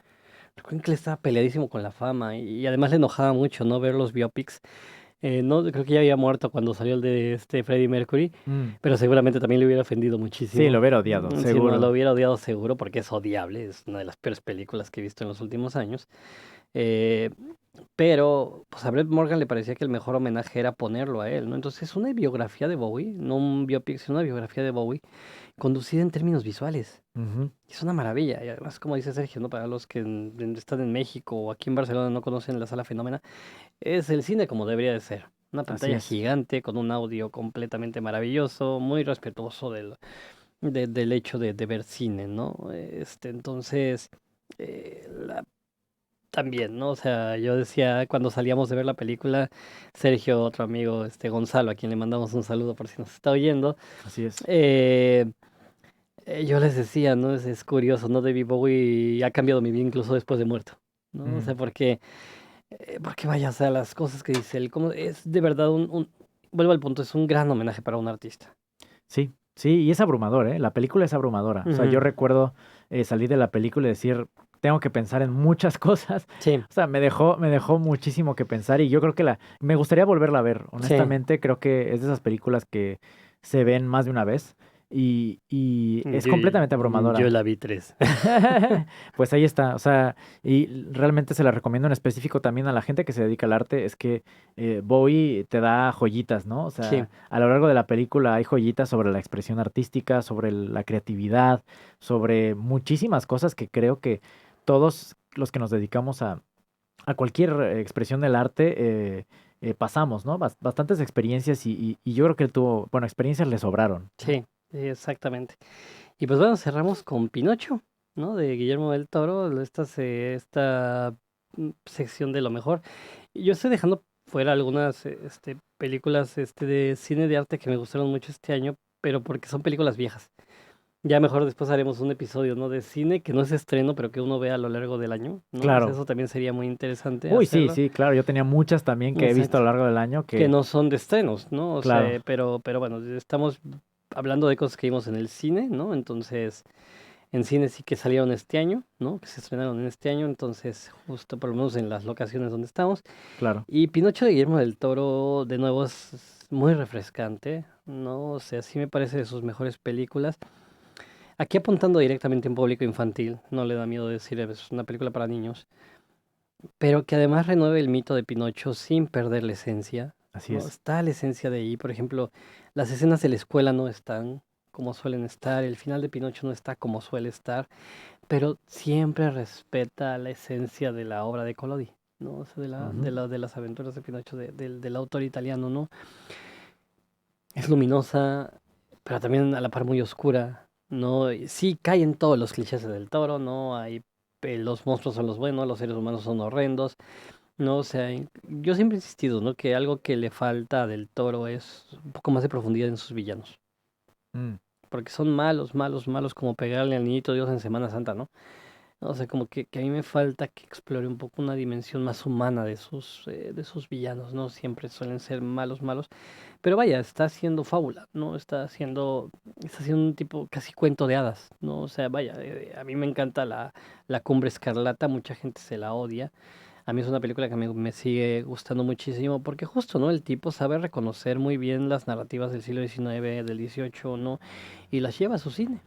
S4: Recuerden que él estaba peleadísimo con la fama y además le enojaba mucho no ver los biopics. No, creo que ya había muerto cuando salió el de Freddie Mercury, pero seguramente también le hubiera ofendido muchísimo.
S3: Sí, lo hubiera odiado, seguro.
S4: Sí, no, lo hubiera odiado seguro porque es odiable, es una de las peores películas que he visto en los últimos años. Pero pues a Brett Morgan le parecía que el mejor homenaje era ponerlo a él, ¿no? Entonces es una biografía de Bowie, no un biopic, sino una biografía de Bowie conducida en términos visuales. Es una maravilla. Y además, como dice Sergio, ¿no? Para los que están en México o aquí en Barcelona no conocen la Sala Fenómena, es el cine como debería de ser. Una pantalla gigante con un audio completamente maravilloso, muy respetuoso del hecho de ver cine, ¿no? Entonces, también, ¿no? O sea, yo decía cuando salíamos de ver la película, Sergio, otro amigo, Gonzalo, a quien le mandamos un saludo por si nos está oyendo.
S3: Así es.
S4: Yo les decía, ¿no? Es curioso, ¿no? David Bowie ha cambiado mi vida incluso después de muerto, ¿no? O sea,
S3: Mm,
S4: porque vaya, o sea, las cosas que dice él, como es de verdad vuelvo al punto, es un gran homenaje para un artista.
S3: sí, sí, y es abrumador, ¿eh? La película es abrumadora. O sea, yo
S4: Ujú.
S3: recuerdo salir de la película y decir, tengo que pensar en muchas cosas.
S4: Sí,
S3: O sea, me dejó muchísimo que pensar y yo creo que me gustaría volverla a ver.
S4: sí.
S3: Honestamente, creo que es de esas películas que se ven más de una vez y es completamente
S4: Yo
S3: abrumadora.
S4: la vi 3.
S3: Pues ahí está, o sea, y realmente se la recomiendo en específico también a la gente que se dedica al arte, es que Bowie te da joyitas, ¿no? O
S4: Sí,
S3: sea, a lo largo de la película hay joyitas sobre la expresión artística, sobre la creatividad, sobre muchísimas cosas que creo que todos los que nos dedicamos a cualquier expresión del arte pasamos, ¿no? Bastantes experiencias y yo creo que él tuvo, bueno, experiencias le sobraron, ¿no?
S4: sí, exactamente. Y pues bueno, cerramos con Pinocho, ¿no? De Guillermo del Toro, esta sección de lo mejor. Y yo estoy dejando fuera algunas películas de cine de arte que me gustaron mucho este año, pero porque son películas viejas. Ya mejor después haremos un episodio, ¿no? De cine que no es estreno, pero que uno ve a lo largo del año, ¿no? O sea,
S3: Claro.
S4: eso también sería muy interesante
S3: Uy, sí,
S4: hacerlo.
S3: sí, claro, yo tenía muchas también que he visto a
S4: Exacto.
S3: lo largo del año
S4: Que
S3: que,
S4: no son de estrenos, ¿no? O
S3: claro,
S4: sea, pero bueno, estamos hablando de cosas que vimos en el cine, ¿no? Entonces, en cine sí que salieron este año, ¿no? Que se estrenaron en este año, entonces justo por lo menos en las locaciones donde estamos.
S3: claro.
S4: Y Pinocho de Guillermo del Toro, de nuevo, es muy refrescante, ¿no? O sea, sí me parece de sus mejores películas. Aquí apuntando directamente a un público infantil, no le da miedo decir es una película para niños, pero que además renueve el mito de Pinocho sin perder la esencia,
S3: Así
S4: ¿no?
S3: es.
S4: Está la esencia de ahí, por ejemplo, las escenas de la escuela no están como suelen estar, el final de Pinocho no está como suele estar, pero siempre respeta la esencia de la obra de Collodi, ¿no? O sea,
S3: Ujú.
S4: de las aventuras de Pinocho del autor italiano, ¿no? Es luminosa, pero también a la par muy oscura, ¿no? Y sí caen todos los clichés del Toro, ¿no? Los monstruos son los buenos, los seres humanos son horrendos, ¿no? O sea, yo siempre he insistido, ¿no? Que algo que le falta del Toro es un poco más de profundidad en sus villanos,
S3: Mm,
S4: porque son malos, malos, malos como pegarle al niñito Dios en Semana Santa, ¿no? O sea, como que a mí me falta que explore un poco una dimensión más humana de sus villanos, ¿no? Siempre suelen ser malos, malos. Pero vaya, está haciendo fábula, ¿no? Está haciendo un tipo casi cuento de hadas, ¿no? O sea, vaya, a mí me encanta la Cumbre Escarlata, mucha gente se la odia. A mí es una película que me sigue gustando muchísimo porque justo, ¿no? El tipo sabe reconocer muy bien las narrativas del siglo XIX, del XVIII, ¿no? Y las lleva a su cine.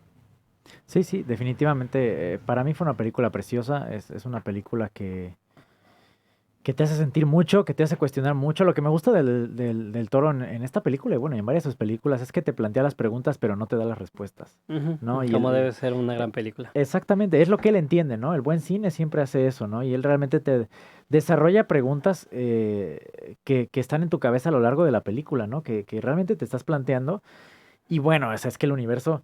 S3: sí, sí, definitivamente. Para mí fue una película preciosa. Es una película que te hace sentir mucho, que te hace cuestionar mucho. Lo que me gusta del Toro en esta película y bueno, y en varias de sus películas es que te plantea las preguntas, pero no te da las respuestas,
S4: Ujú,
S3: ¿no? Y
S4: como debe ser una
S3: e-
S4: gran película.
S3: exactamente, es lo que él entiende, ¿no? El buen cine siempre hace eso, ¿no? Y él realmente te desarrolla preguntas que están en tu cabeza a lo largo de la película, ¿no? Que realmente te estás planteando. Y bueno, o sea, es que el universo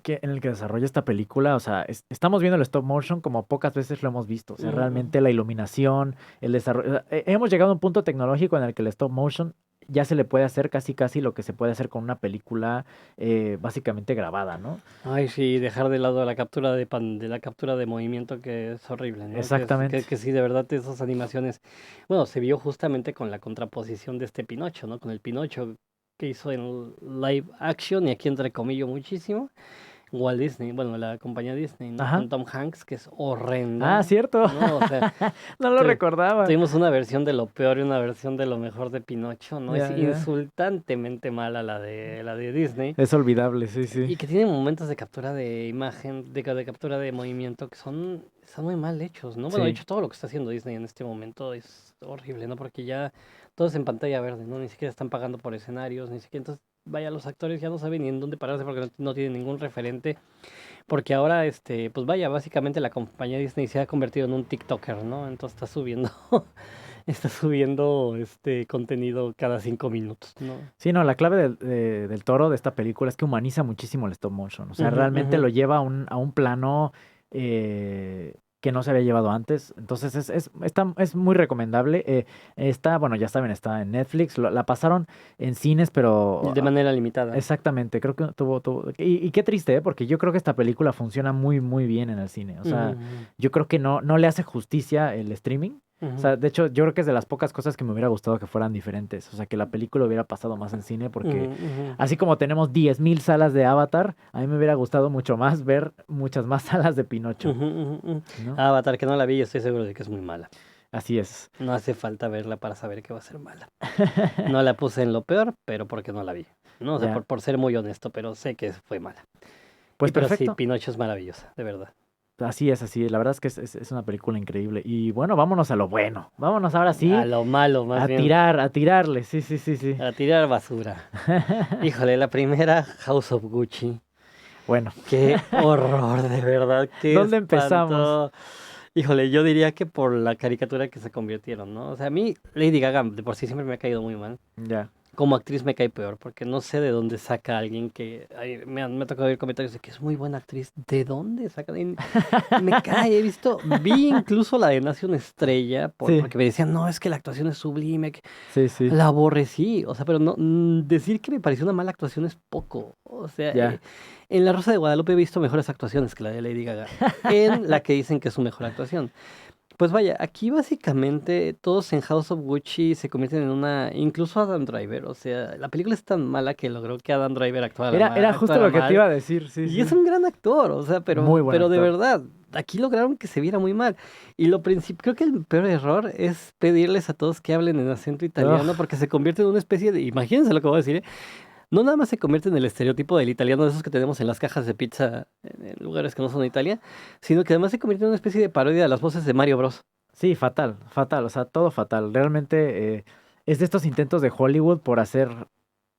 S3: en el que desarrolla esta película, o sea, estamos viendo el stop motion como pocas veces lo hemos visto. O sea,
S4: Ujú.
S3: realmente la iluminación, el desarrollo. O sea, hemos llegado a un punto tecnológico en el que el stop motion ya se le puede hacer casi casi lo que se puede hacer con una película básicamente grabada, ¿no?
S4: Ay, sí, dejar de lado la captura de la captura de movimiento que es horrible, ¿no? Que
S3: Exactamente.
S4: sí, de verdad, esas animaciones, bueno, se vio justamente con la contraposición de este Pinocho, ¿no? Con el Pinocho que hizo en live action, y aquí entrecomillo muchísimo, Walt Disney, bueno, la compañía Disney, ¿no?
S3: Ajá.
S4: Con Tom Hanks, que es
S3: Ah,
S4: horrenda,
S3: cierto.
S4: ¿no? O sea,
S3: No lo
S4: tu-
S3: recordaba.
S4: tuvimos una versión de lo peor y una versión de lo mejor de Pinocho, ¿no? Es
S3: Ya, ya.
S4: insultantemente mala la de Disney.
S3: Es olvidable, sí, sí.
S4: Y que tiene momentos de captura de imagen, de captura de movimiento que están muy mal hechos, ¿no? Bueno, de
S3: Sí.
S4: hecho, todo lo que está haciendo Disney en este momento es horrible, ¿no? Porque ya todo es en pantalla verde, ¿no? Ni siquiera están pagando por escenarios, ni siquiera. Entonces, vaya, los actores ya no saben ni en dónde pararse porque no tienen ningún referente. Porque ahora, pues vaya, básicamente la compañía Disney se ha convertido en un TikToker, ¿no? Entonces está subiendo contenido cada 5 minutos, ¿no?
S3: Sí, no, la clave del Toro de esta película es que humaniza muchísimo el stop motion. O sea,
S4: Ujú,
S3: realmente
S4: ujú.
S3: lo lleva a un plano eh, que no se había llevado antes. Entonces es muy recomendable. Bueno, ya saben, está en Netflix. La pasaron en cines, pero
S4: De manera limitada.
S3: exactamente, creo que tuvo. Y qué triste, ¿eh? Porque yo creo que esta película funciona muy, muy bien en el cine. O sea,
S4: Ujú,
S3: yo creo que no le hace justicia el streaming. O
S4: ujú,
S3: sea, de hecho, yo creo que es de las pocas cosas que me hubiera gustado que fueran diferentes. O sea, que la película hubiera pasado más en cine, porque
S4: ujú.
S3: así como tenemos 10.000 salas de Avatar, a mí me hubiera gustado mucho más ver muchas más salas de Pinocho,
S4: Ujú, ujú, ujú.
S3: ¿no?
S4: Avatar, que no la vi, yo estoy seguro de que es muy mala.
S3: Así es.
S4: No hace falta verla para saber que va a ser mala. No la puse en lo peor, pero porque no la vi. No, o sea,
S3: Ya.
S4: por ser muy honesto, pero sé que fue mala.
S3: Pues
S4: Pero sí,
S3: perfecto.
S4: Pinocho es maravillosa, de verdad.
S3: Así es, así es. La verdad es que es una película increíble. Y bueno, vámonos a lo bueno. Vámonos ahora sí
S4: A lo malo, más
S3: a
S4: bien.
S3: tirarle. Sí, sí, sí, sí.
S4: A tirar basura. Híjole, la primera, House of Gucci.
S3: Bueno,
S4: Qué horror, de verdad, qué
S3: ¿dónde empezamos?
S4: espanto. Híjole, yo diría que por la caricatura que se convirtieron, ¿no? O sea, a mí Lady Gaga de por sí siempre me ha caído muy mal.
S3: Ya.
S4: Como actriz me cae peor, porque no sé de dónde saca alguien que... me ha tocado ver comentarios de que es muy buena actriz. ¿De dónde saca alguien? Me cae, vi incluso la de Nace una estrella,
S3: Sí,
S4: porque me decían, no, es que la actuación es sublime, que
S3: sí, sí.
S4: la aborrecí. O sea, pero no, decir que me pareció una mala actuación es poco. O sea,
S3: Ya.
S4: en La Rosa de Guadalupe he visto mejores actuaciones que la de Lady Gaga, en la que dicen que es su mejor actuación. Pues vaya, aquí básicamente todos en House of Gucci se convierten en una, incluso Adam Driver, o sea, la película es tan mala que logró que Adam Driver
S3: Era justo
S4: actuara
S3: lo que te
S4: mal,
S3: iba a decir. Sí,
S4: y es
S3: sí.
S4: un gran actor, o sea,
S3: Muy buen
S4: pero de
S3: actor.
S4: verdad, aquí lograron que se viera muy mal. Y lo principal, creo que el peor error es pedirles a todos que hablen en acento italiano,
S3: Ugh,
S4: porque se convierte en una especie de, imagínense lo que voy a decir, ¿eh? No nada más se convierte en el estereotipo del italiano de esos que tenemos en las cajas de pizza en lugares que no son de Italia, sino que además se convierte en una especie de parodia de las voces de Mario Bros.
S3: sí, fatal, fatal. O sea, todo fatal. Realmente es de estos intentos de Hollywood por hacer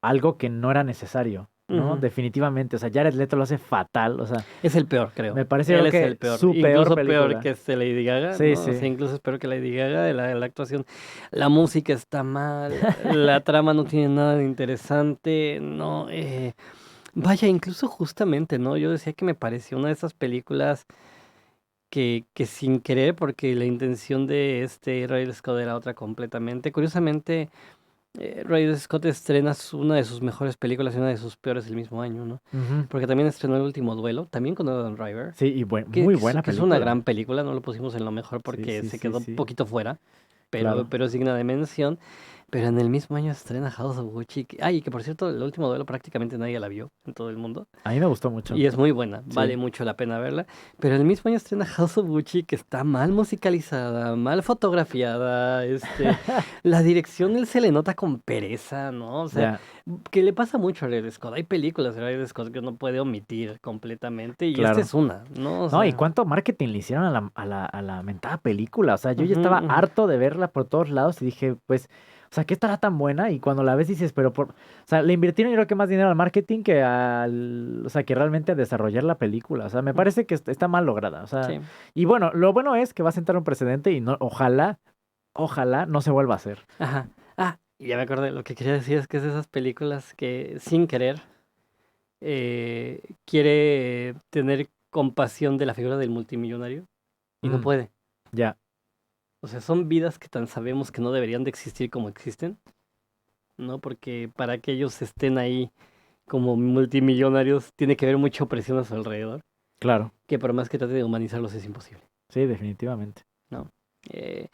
S3: algo que no era necesario, ¿no?
S4: Ujú.
S3: Definitivamente. O sea, Jared Leto lo hace fatal. O sea,
S4: Es el peor, creo.
S3: me parece
S4: Él
S3: creo
S4: es el
S3: que
S4: peor.
S3: su peor
S4: Incluso peor
S3: película.
S4: que Lady Gaga,
S3: Sí,
S4: ¿no? O
S3: sí.
S4: sea, incluso es peor que Lady Gaga, la actuación. La música está mal, la trama no tiene nada de interesante, no. Vaya, incluso justamente, ¿no? Yo decía que me pareció una de esas películas que sin querer, porque la intención de Ridley Scott era otra completamente. Curiosamente, Ridley Scott estrena una de sus mejores películas y una de sus peores el mismo año, ¿no?
S3: Ujú.
S4: Porque también estrenó El Último Duelo, también con Adam Driver,
S3: Sí, y muy buena
S4: que es una gran
S3: película.
S4: película, no lo pusimos en lo mejor
S3: Sí,
S4: porque
S3: sí,
S4: se
S3: sí,
S4: quedó un
S3: sí.
S4: poquito fuera,
S3: Claro.
S4: pero es digna de mención. Pero en el mismo año estrena House of Gucci, que por cierto, El Último Duelo prácticamente nadie la vio en todo el mundo.
S3: A mí me gustó mucho.
S4: Y es muy buena,
S3: Sí.
S4: vale mucho la pena verla. Pero el mismo año estrena House of Gucci, que está mal musicalizada, mal fotografiada. La dirección él se le nota con pereza, ¿no? O sea,
S3: Ya,
S4: que le pasa mucho a Ridley Scott. Hay películas de Ridley Scott que uno puede omitir completamente, y esta
S3: claro.
S4: es una, ¿no? O
S3: No, y
S4: sea,
S3: cuánto marketing le hicieron a la mentada película. O sea, yo ya
S4: ujú,
S3: estaba
S4: ujú.
S3: harto de verla por todos lados y dije, pues, o sea, ¿qué estará tan buena? Y cuando la ves dices, o sea, le invirtieron yo creo que más dinero al marketing que o sea, que realmente a desarrollar la película. O sea, me parece que está mal lograda. O sea,
S4: Sí.
S3: y bueno, lo bueno es que va a sentar un precedente y no, ojalá no se vuelva a hacer.
S4: Ajá. Y ya me acordé, lo que quería decir es que es de esas películas que sin querer quiere tener compasión de la figura del multimillonario y no
S3: Mm,
S4: puede.
S3: ya,
S4: O sea, son vidas que tan sabemos que no deberían de existir como existen, ¿no? Porque para que ellos estén ahí como multimillonarios tiene que haber mucha opresión a su alrededor,
S3: claro.
S4: que por más que trate de humanizarlos es imposible,
S3: Sí, definitivamente.
S4: ¿no? Eh,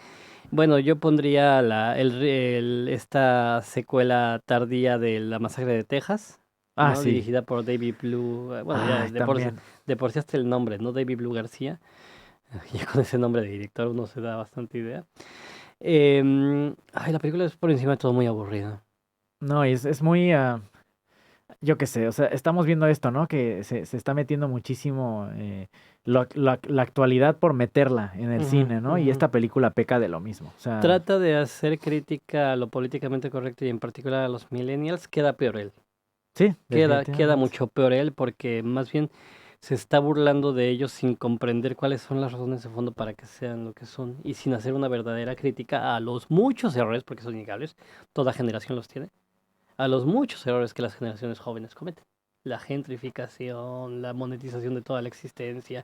S4: bueno, yo pondría esta secuela tardía de La Masacre de Texas,
S3: Ah,
S4: ¿no?
S3: sí.
S4: Dirigida por David Blue, bueno, ya
S3: Ay, también.
S4: de por sí hasta el nombre, ¿no? David Blue García. Ya con ese nombre de director uno se da bastante idea. La película es por encima de todo muy aburrida.
S3: No, y es muy, yo qué sé, o sea, estamos viendo esto, ¿no? Que se está metiendo muchísimo la actualidad por meterla en el
S4: Ujú,
S3: cine, ¿no? Y
S4: ujú.
S3: esta película peca de lo mismo. O sea,
S4: Trata de hacer crítica a lo políticamente correcto y en particular a los millennials. Queda peor él.
S3: sí,
S4: Queda
S3: definitivamente.
S4: mucho peor él porque más bien se está burlando de ellos sin comprender cuáles son las razones de fondo para que sean lo que son y sin hacer una verdadera crítica a los muchos errores, porque son innegables, toda generación los tiene, a los muchos errores que las generaciones jóvenes cometen. La gentrificación, la monetización de toda la existencia,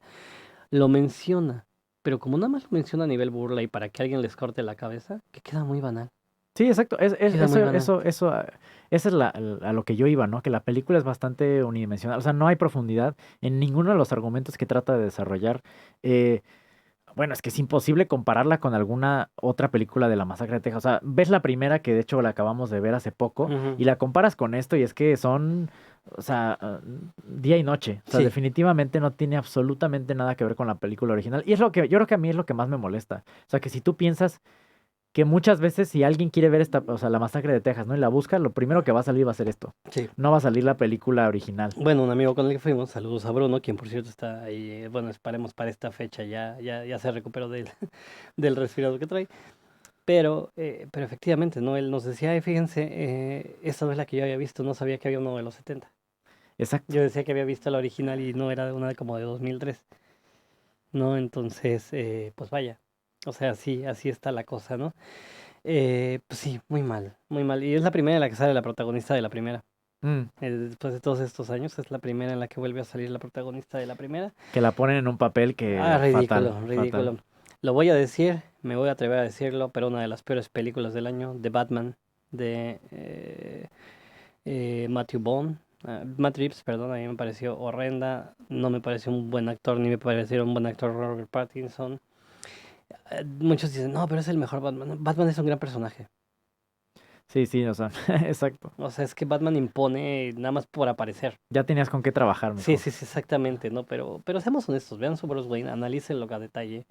S4: lo menciona. pero como nada más lo menciona a nivel burla y para que alguien les corte la cabeza, que queda muy banal.
S3: Sí, exacto.
S4: Queda muy banal.
S3: Eso, esa es a lo que yo iba, ¿no? Que la película es bastante unidimensional. O sea, no hay profundidad en ninguno de los argumentos que trata de desarrollar. Eh, bueno, es que es imposible compararla con alguna otra película de la Masacre de Texas. O sea, ves la primera, que de hecho la acabamos de ver hace poco,
S4: Ujú.
S3: y la comparas con esto, y es que son, o sea, día y noche. O sea,
S4: Sí.
S3: definitivamente no tiene absolutamente nada que ver con la película original. Y es lo que, yo creo que a mí es lo que más me molesta. O sea, que si tú piensas que muchas veces si alguien quiere ver esta, o sea, la Masacre de Texas, ¿no? Y la busca, lo primero que va a salir va a ser esto.
S4: Sí.
S3: No va a salir la película original.
S4: Bueno, un amigo con el que fuimos, saludos a Bruno, quien por cierto está ahí, bueno, esperemos para esta fecha, ya se recuperó del resfriado que trae, pero efectivamente, ¿no? Él nos decía, "Ay, fíjense, esta no es la que yo había visto, no sabía que había uno de los 70.
S3: Exacto.
S4: Yo decía que había visto la original y no era una como de 2003, ¿no? Entonces, pues vaya, o sea, sí, así está la cosa, ¿no? Pues sí, muy mal, muy mal. Y es la primera en la que sale la protagonista de la primera.
S3: Mm,
S4: Después de todos estos años, es la primera en la que vuelve a salir la protagonista de la primera.
S3: que la ponen en un papel que
S4: Ridículo,
S3: fatal,
S4: ridículo.
S3: fatal.
S4: Lo voy a decir, me voy a atrever a decirlo, pero una de las peores películas del año, The Batman, de Matthew Vaughn. Matt Reeves, perdón, a mí me pareció horrenda. No me pareció un buen actor, ni me pareció un buen actor Robert Pattinson. Muchos dicen, no, pero es el mejor Batman. No, Batman es un gran personaje.
S3: Sí, sí, o sea, exacto.
S4: O sea, es que Batman impone nada más por aparecer.
S3: Ya tenías con qué trabajar
S4: Sí,
S3: mejor.
S4: sí, sí, exactamente, ¿no? Pero seamos honestos, vean su Bruce Wayne, analícenlo a detalle.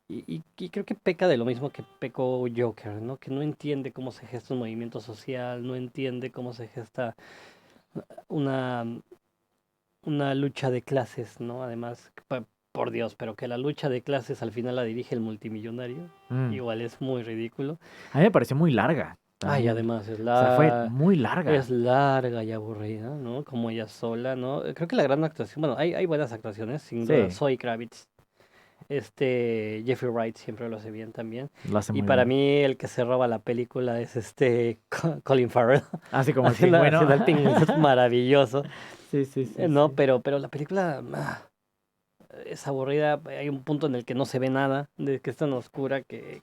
S4: Y creo que peca de lo mismo que pecó Joker, ¿no? Que no entiende cómo se gesta un movimiento social, no entiende cómo se gesta una, una lucha de clases, ¿no? Además, por Dios, pero que la lucha de clases al final la dirige el multimillonario,
S3: Mm.
S4: igual es muy ridículo.
S3: A mí me pareció muy larga
S4: Ay,
S3: también.
S4: además
S3: O sea, fue muy larga.
S4: es larga y aburrida, ¿no? Como ella sola, ¿no? Creo que la gran actuación, bueno, hay buenas actuaciones, sin duda.
S3: Sí,
S4: Zoe Kravitz, Jeffrey Wright siempre lo hace bien también.
S3: lo hace
S4: Y
S3: muy
S4: para
S3: bien.
S4: mí el que se roba la película es Colin Farrell.
S3: Así como el
S4: Haciendo,
S3: pingüino.
S4: haciendo el pingüino es maravilloso.
S3: Sí, sí, sí,
S4: No,
S3: sí.
S4: pero la película es aburrida. Hay un punto en el que no se ve nada, de que es tan oscura que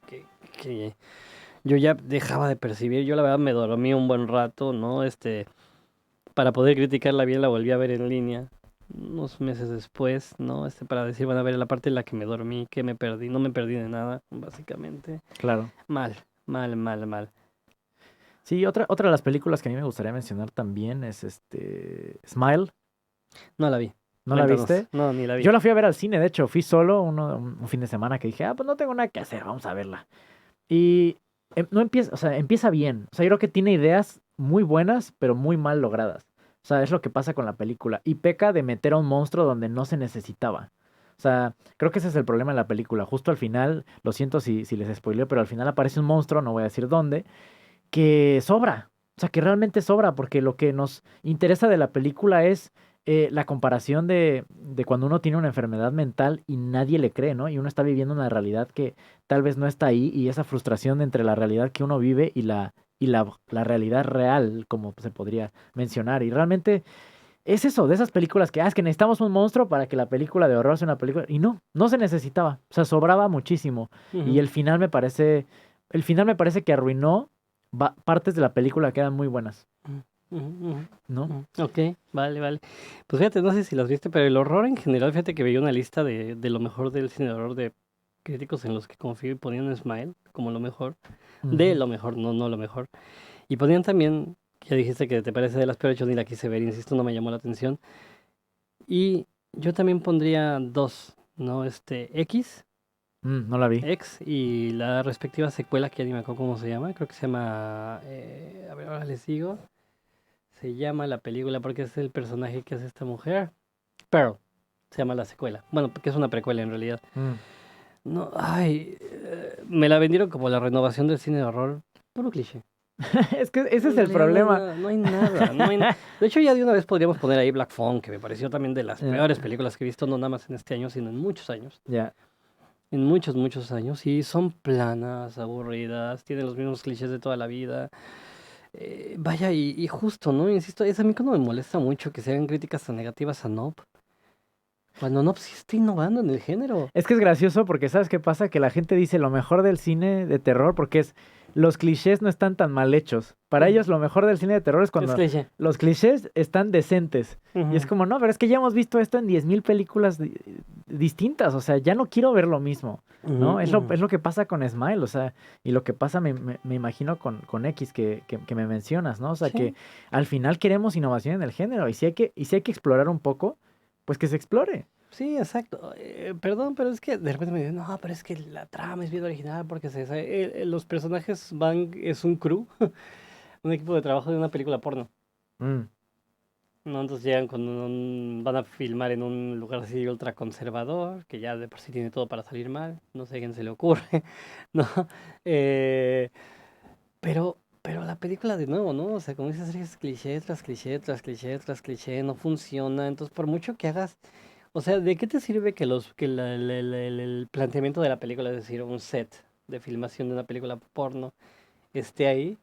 S4: yo ya dejaba de percibir. Yo la verdad me dormí un buen rato, ¿no? Para poder criticarla bien la volví a ver en línea unos meses después, ¿no? Para decir, van a ver la parte en la que me dormí, que me perdí, no me perdí de nada, básicamente.
S3: Claro.
S4: Mal, mal, mal, mal.
S3: Sí, otra de las películas que a mí me gustaría mencionar también es Smile.
S4: No la vi.
S3: ¿No la
S4: Cuéntanos.
S3: viste?
S4: No, ni la vi.
S3: Yo la fui a ver al cine, de hecho, fui solo un fin de semana que dije, pues no tengo nada que hacer, vamos a verla. Y no empieza, o sea, empieza bien. O sea, yo creo que tiene ideas muy buenas, pero muy mal logradas. O sea, es lo que pasa con la película. Y peca de meter a un monstruo donde no se necesitaba. O sea, creo que ese es el problema de la película. Justo al final, lo siento si les spoileo, pero al final aparece un monstruo, no voy a decir dónde, que sobra. O sea, que realmente sobra, porque lo que nos interesa de la película es la comparación de cuando uno tiene una enfermedad mental y nadie le cree, ¿no? Y uno está viviendo una realidad que tal vez no está ahí, y esa frustración entre la realidad que uno vive y la realidad real, como se podría mencionar. Y realmente es eso, de esas películas que, es que necesitamos un monstruo para que la película de horror sea una película. Y no se necesitaba. O sea, sobraba muchísimo. Y
S4: Ujú,
S3: el final me parece que arruinó partes de la película que eran muy buenas,
S4: ujú, ujú,
S3: ¿no?
S4: ujú. Ok, vale, vale. Pues fíjate, no sé si las viste, pero el horror en general, fíjate que veía una lista de lo mejor del cine de horror de críticos en los que confío y ponían Smile como lo mejor. De
S3: Ujú.
S4: lo mejor, no lo mejor. Y ponían también, ya dijiste que te parece de las peores, yo ni la quise ver, insisto, no me llamó la atención. Y yo también pondría dos, ¿no?
S3: No la vi.
S4: X y la respectiva secuela que ya ni me acuerdo cómo se llama, creo que se llama, a ver, ahora les digo, se llama la película porque es el personaje que hace esta mujer, Pearl, se llama la secuela, bueno, porque es una precuela en realidad.
S3: Mm.
S4: No, ay, me la vendieron como la renovación del cine de horror, puro cliché.
S3: Es que ese es
S4: En
S3: el
S4: realidad
S3: problema.
S4: no hay nada, no hay nada. De hecho, ya de una vez podríamos poner ahí Black Phone, que me pareció también de las
S3: Ya,
S4: peores películas que he visto, no nada más en este año, sino en muchos años.
S3: ya.
S4: En muchos, muchos años. Y son planas, aburridas, tienen los mismos clichés de toda la vida. Vaya, y justo, ¿no? Insisto, es a mí cuando me molesta mucho que se hagan críticas tan negativas a Nope. Cuando no, pues sí está innovando en el género.
S3: Es que es gracioso porque ¿sabes qué pasa? Que la gente dice lo mejor del cine de terror porque es los clichés no están tan mal hechos. Para ellos lo mejor del cine de terror es
S4: Es
S3: cuando
S4: cliché.
S3: los clichés están decentes. Y es como, no, pero es que ya hemos visto esto en 10,000 películas distintas. O sea, ya no quiero ver lo mismo, ¿no? Es lo que pasa con Smile, o sea, y lo que pasa, me imagino, con X que me mencionas, ¿no? O sea, que
S4: Sí.
S3: al final queremos innovación en el género. Y si hay que explorar un poco, pues que se explore.
S4: Sí, exacto. Perdón, pero es que de repente me dicen, no, pero es que la trama es bien original porque los personajes es un crew, un equipo de trabajo de una película porno.
S3: Mm,
S4: ¿No? Entonces llegan van a filmar en un lugar así ultra conservador, que ya de por sí tiene todo para salir mal, no sé a quién se le ocurre, ¿no? Eh, pero la película de nuevo, ¿no? O sea, como dices, es cliché tras cliché, tras cliché, tras cliché, no funciona, entonces por mucho que hagas, o sea, ¿de qué te sirve el planteamiento de la película, es decir, un set de filmación de una película porno, esté ahí,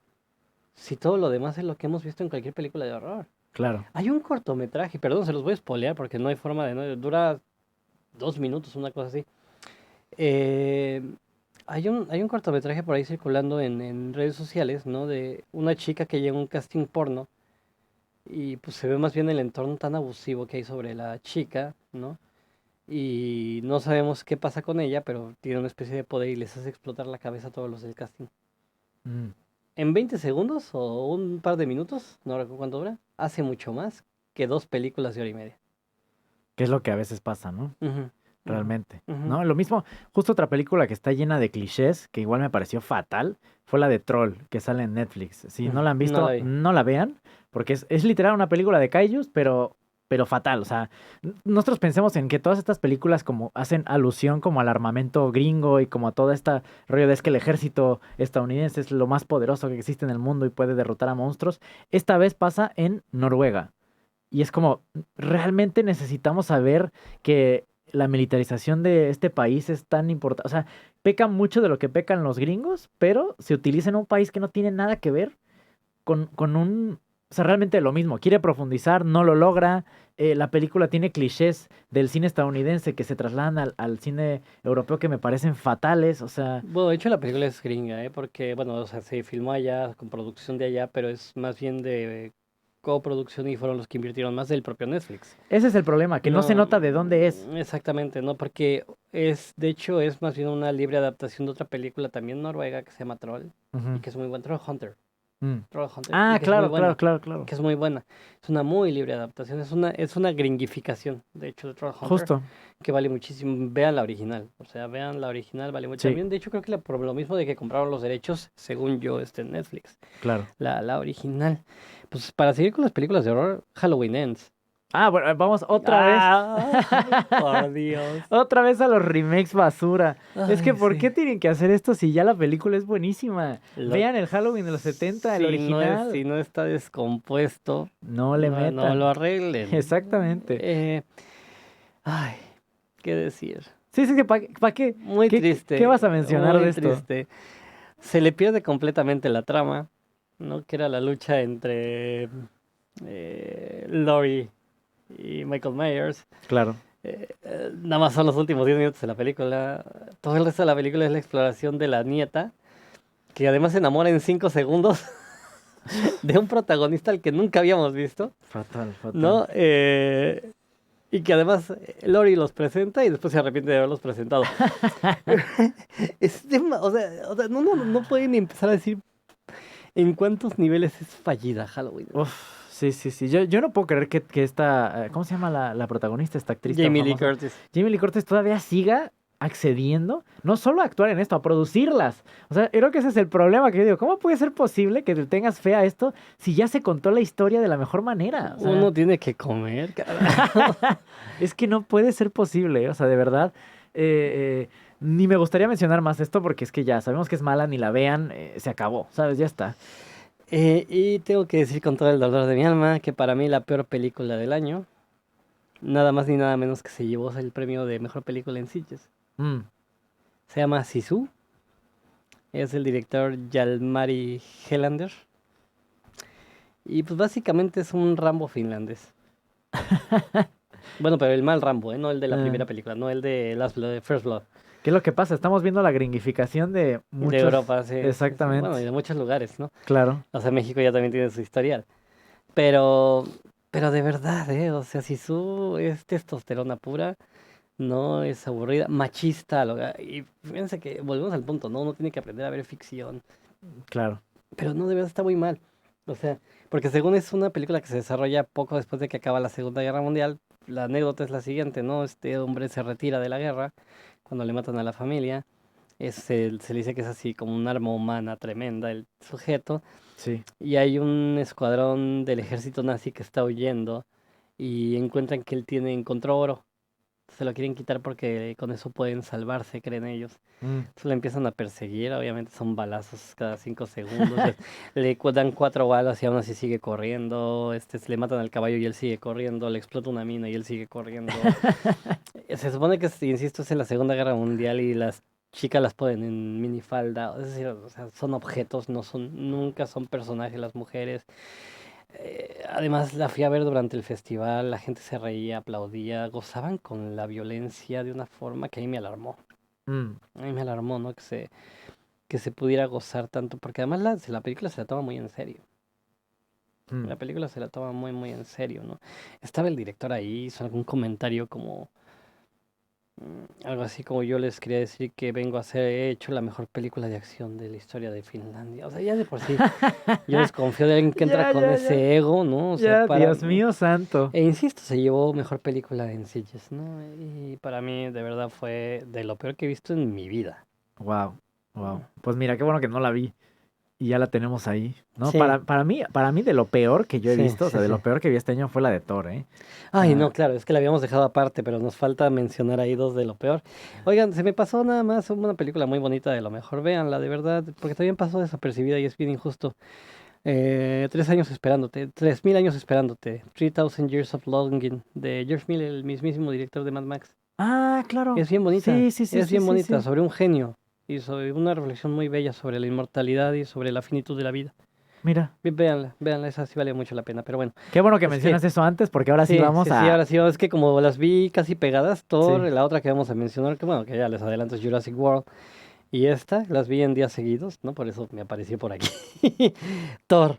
S4: si todo lo demás es lo que hemos visto en cualquier película de horror?
S3: claro.
S4: Hay un cortometraje, perdón, se los voy a spoilear porque no hay forma de... No, dura 2 minutos, una cosa así. Eh, hay un cortometraje por ahí circulando en redes sociales, ¿no? De una chica que llega a un casting porno y pues se ve más bien el entorno tan abusivo que hay sobre la chica, ¿no? Y no sabemos qué pasa con ella, pero tiene una especie de poder y les hace explotar la cabeza a todos los del casting.
S3: Mm.
S4: En 20 segundos o un par de minutos, no recuerdo cuánto dura, hace mucho más que 2 películas de hora y media.
S3: Que es lo que a veces pasa, ¿no?
S4: Ujú, ujú,
S3: Realmente,
S4: ujú.
S3: ¿no? Lo mismo, justo otra película que está llena de clichés, que igual me pareció fatal, fue la de Troll, que sale en Netflix. Si no la han
S4: No la
S3: visto,
S4: vi.
S3: no la vean, porque es literal una película de kaijus, pero fatal. O sea, nosotros pensemos en que todas estas películas como hacen alusión como al armamento gringo y como a toda esta rollo de es que el ejército estadounidense es lo más poderoso que existe en el mundo y puede derrotar a monstruos. Esta vez pasa en Noruega. Y es como, realmente necesitamos saber que la militarización de este país es tan importante. O sea, peca mucho de lo que pecan los gringos, pero se utiliza en un país que no tiene nada que ver con un... O sea, realmente lo mismo. Quiere profundizar, no lo logra. La película tiene clichés del cine estadounidense que se trasladan al cine europeo que me parecen fatales. O sea,
S4: Bueno, de hecho la película es gringa, ¿eh? Porque, bueno, o sea, se filmó allá, con producción de allá, pero es más bien de coproducción y fueron los que invirtieron más del propio Netflix.
S3: ese es el problema, que no se
S4: No,
S3: nota de dónde es.
S4: exactamente, ¿no? Porque de hecho, es más bien una libre adaptación de otra película también noruega que se llama Troll y
S3: Ujú.
S4: que es muy buena, Troll Hunter.
S3: Mm.
S4: Troll Hunter, y
S3: Ah,
S4: que es muy
S3: claro, claro,
S4: buena.
S3: claro, claro.
S4: Que es muy buena. Es una muy libre adaptación, es una gringificación, de hecho, de Troll Hunter,
S3: Justo,
S4: que vale muchísimo. Vean la original, o sea, vean la original, vale mucho.
S3: sí,
S4: También, de hecho, creo que por lo mismo de que compraron los derechos, según yo, en Netflix,
S3: claro.
S4: la original. Pues para seguir con las películas de horror, Halloween Ends.
S3: Ah, bueno, vamos otra vez.
S4: Por Dios.
S3: Otra vez a los remakes basura. Es que,
S4: Ay,
S3: ¿por
S4: sí.
S3: qué tienen que hacer esto si ya la película es buenísima?
S4: Lo-
S3: Vean el Halloween de los 70, el original.
S4: Si no está descompuesto,
S3: No le
S4: no
S3: metan.
S4: lo arreglen.
S3: Exactamente.
S4: Ay, ¿qué decir?
S3: Sí, sí, ¿para qué?
S4: Muy triste.
S3: ¿Qué vas a mencionar
S4: muy
S3: de esto?
S4: triste. Se le pierde completamente la trama, ¿no? Que era la lucha entre Laurie y Michael Myers.
S3: Claro.
S4: Nada más son los últimos 10 minutos de la película. Todo el resto de la película es la exploración de la nieta, que además se enamora en 5 segundos de un protagonista al que nunca habíamos visto,
S3: Fatal, fatal.
S4: ¿no? Y que además Lori los presenta y después se arrepiente de haberlos presentado. O sea, no pueden ni empezar a decir en cuántos niveles es fallida Halloween.
S3: Uf, sí, sí, sí. Yo no puedo creer que esta... ¿Cómo se llama la protagonista, esta actriz tan
S4: Jamie Lee
S3: famosa?
S4: Curtis.
S3: Jamie Lee Curtis todavía siga accediendo, no solo a actuar en esto, a producirlas. O sea, creo que ese es el problema que yo digo. ¿Cómo puede ser posible que le tengas fe a esto si ya se contó la historia de la mejor manera? O sea,
S4: Uno tiene que comer, carajo.
S3: es que no puede ser posible, o sea, de verdad. Ni me gustaría mencionar más esto porque es que ya sabemos que es mala, ni la vean, se acabó, ¿sabes? Ya está.
S4: Y tengo que decir con todo el dolor de mi alma que para mí la peor película del año, nada más ni nada menos que se llevó el premio de mejor película en Sitges.
S3: Mm,
S4: Se llama Sisu. Es el director Jalmari Helander. Y pues básicamente es un Rambo finlandés. Bueno, pero el mal Rambo, ¿eh? No el de la
S3: Ah.
S4: primera película, no el de First Blood.
S3: ¿Qué es lo que pasa? Estamos viendo la gringificación de muchos...
S4: De Europa, sí.
S3: Exactamente.
S4: Bueno, y de muchos lugares, ¿no?
S3: Claro.
S4: O sea, México ya también tiene su historial. Pero, pero de verdad, ¿eh? O sea, si su es testosterona pura, no es aburrida, machista. Y fíjense que volvemos al punto, ¿no? Uno tiene que aprender a ver ficción.
S3: Claro.
S4: Pero no, de verdad está muy mal. O sea, porque según es una película que se desarrolla poco después de que acaba la Segunda Guerra Mundial, la anécdota es la siguiente, ¿no? Este hombre se retira de la guerra cuando le matan a la familia. Se le dice que es así como un arma humana tremenda el sujeto.
S3: Sí.
S4: Y hay un escuadrón del ejército nazi que está huyendo y encuentran que encontró oro. Se lo quieren quitar porque con eso pueden salvarse, creen ellos. Entonces le empiezan a perseguir, obviamente son balazos cada 5 segundos. Dan 4 balas y aún así sigue corriendo. Se le matan al caballo y él sigue corriendo. Le explota una mina y él sigue corriendo. Se supone que, insisto, es en la Segunda Guerra Mundial y las chicas las ponen en minifalda. Es decir, o sea, son objetos, nunca son personajes las mujeres. Además, la fui a ver durante el festival, la gente se reía, aplaudía, gozaban con la violencia de una forma que a mí me alarmó.
S3: Mm.
S4: A mí me alarmó, ¿no? Que se pudiera gozar tanto, porque además la película se la toma muy en serio.
S3: Mm.
S4: La película se la toma muy, muy en serio, ¿no? Estaba el director ahí, hizo algún comentario como algo así como yo les quería decir que he hecho la mejor película de acción de la historia de Finlandia. O sea, ya de por sí, yo desconfío de alguien que entra con ese ego, ¿no? O sea,
S3: Ya, Dios mío santo.
S4: E insisto, se llevó mejor película en Sitges, ¿no? Y para mí, de verdad, fue de lo peor que he visto en mi vida.
S3: Wow. Pues mira, qué bueno que no la vi. Y ya la tenemos ahí, ¿no?
S4: Sí.
S3: Para mí de lo peor que yo he
S4: Sí,
S3: visto, o sea,
S4: sí,
S3: de lo
S4: sí.
S3: peor que vi este año fue la de Thor, ¿eh?
S4: Ay,
S3: Ah.
S4: no, claro, es que la habíamos dejado aparte, pero nos falta mencionar ahí 2 de lo peor. Oigan, se me pasó nada más una película muy bonita de lo mejor, véanla, de verdad, porque también pasó desapercibida y es bien injusto. 3 años esperándote, 3000 años esperándote, 3000 Years of Longing, de George Miller, el mismísimo director de Mad Max.
S3: Ah, claro.
S4: Es bien bonita,
S3: Sí,
S4: es bien bonita,
S3: sí.
S4: sobre un genio y sobre una reflexión muy bella sobre la inmortalidad y sobre la finitud de la vida.
S3: Mira,
S4: Véanla, esa sí vale mucho la pena, pero bueno.
S3: qué bueno que
S4: Es
S3: mencionas eso antes, porque ahora sí vamos
S4: sí,
S3: a...
S4: ahora sí, es que como las vi casi pegadas, Thor,
S3: Sí.
S4: la otra que vamos a mencionar, que bueno, que ya les adelanto es Jurassic World, y esta las vi en días seguidos, ¿no? Por eso me apareció por aquí. Thor.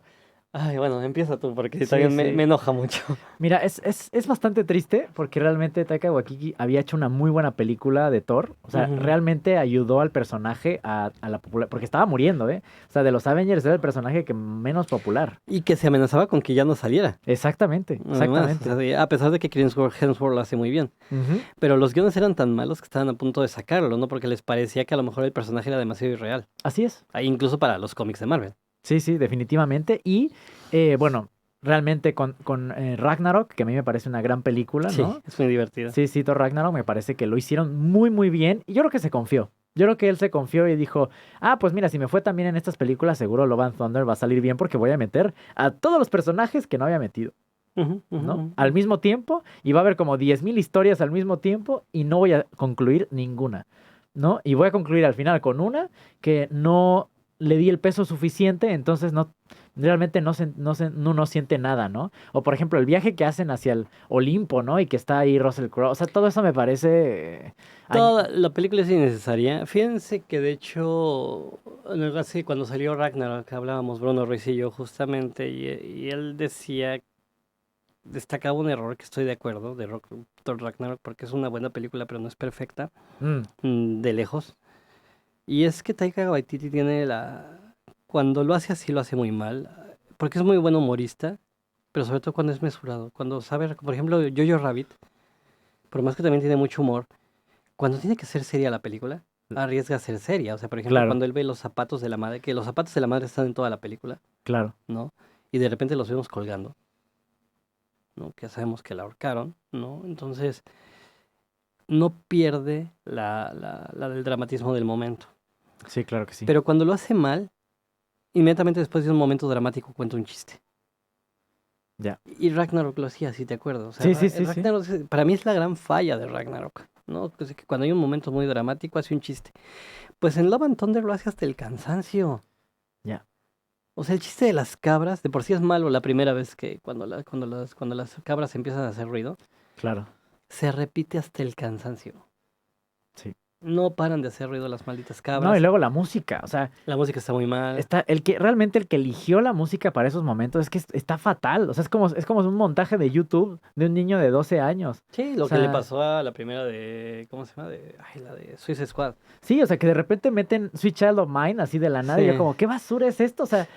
S4: Ay, bueno, empieza tú, porque
S3: Sí,
S4: también
S3: sí.
S4: me enoja mucho.
S3: Mira, es bastante triste porque realmente Taika Waititi había hecho una muy buena película de Thor. O sea,
S4: Ujú.
S3: realmente ayudó al personaje a la popularidad, porque estaba muriendo, ¿eh? O sea, de los Avengers era el personaje que menos popular.
S4: Y que se amenazaba con que ya no saliera.
S3: Exactamente,
S4: Además,
S3: exactamente.
S4: o sea, a pesar de que Chris Hemsworth lo hace muy bien.
S3: Ujú.
S4: Pero los guiones eran tan malos que estaban a punto de sacarlo, ¿no? Porque les parecía que a lo mejor el personaje era demasiado irreal.
S3: Así es.
S4: Incluso para los cómics de Marvel.
S3: Sí, definitivamente. Y bueno, realmente con Ragnarok, que a mí me parece una gran película,
S4: Sí,
S3: ¿no?
S4: es muy divertido.
S3: Sí, Thor Ragnarok me parece que lo hicieron muy, muy bien. Y yo creo que se confió. Yo creo que él se confió y dijo, pues mira, si me fue tan bien en estas películas, seguro Love and Thunder va a salir bien porque voy a meter a todos los personajes que no había metido,
S4: Ujú, ujú,
S3: ¿no?
S4: ujú.
S3: Al mismo tiempo, y va a haber como 10,000 historias al mismo tiempo y no voy a concluir ninguna, ¿no? Y voy a concluir al final con una que no le di el peso suficiente, entonces realmente no siente nada, ¿no? O por ejemplo, el viaje que hacen hacia el Olimpo, ¿no? Y que está ahí Russell Crowe, o sea, todo eso me parece...
S4: Toda la película es innecesaria. Fíjense que de hecho, así cuando salió Ragnarok, hablábamos Bruno Ruiz y yo justamente, y él destacaba un error que estoy de acuerdo de Thor Ragnarok, porque es una buena película, pero no es perfecta, de lejos. Y es que Taika Waititi tiene cuando lo hace así, lo hace muy mal, porque es muy buen humorista, pero sobre todo cuando es mesurado. Cuando sabe, por ejemplo, Jojo Rabbit, por más que también tiene mucho humor, cuando tiene que ser seria la película, arriesga a ser seria. O sea, por ejemplo,
S3: Claro.
S4: cuando él ve los zapatos de la madre, que los zapatos de la madre están en toda la película,
S3: Claro.
S4: ¿no? Y de repente los vemos colgando, ¿no? Que sabemos que la ahorcaron, ¿no? Entonces, no pierde la del dramatismo del momento.
S3: Sí, claro que sí.
S4: Pero cuando lo hace mal, inmediatamente después de un momento dramático cuenta un chiste.
S3: Ya.
S4: Y Ragnarok lo hacía así, ¿te acuerdas? O sea,
S3: Sí.
S4: Ragnarok para mí es la gran falla de Ragnarok, ¿no? Pues que cuando hay un momento muy dramático hace un chiste. Pues en Love and Thunder lo hace hasta el cansancio.
S3: Ya.
S4: O sea, el chiste de las cabras, de por sí es malo la primera vez que cuando las cabras empiezan a hacer ruido.
S3: Claro.
S4: Se repite hasta el cansancio.
S3: Sí.
S4: No paran de hacer ruido las malditas
S3: No, y
S4: cabras.
S3: luego la música, o sea,
S4: La música está muy mal.
S3: realmente el que eligió la música para esos momentos es que está fatal. O sea, es como un montaje de YouTube de un niño de 12 años.
S4: Sí, lo
S3: O
S4: que le
S3: sea,
S4: pasó a la primera ¿cómo se llama? La de Suicide Squad.
S3: sí, o sea, que de repente meten Sweet Child of Mine así de la nada y yo
S4: Sí.
S3: como, ¿qué basura es esto? O sea,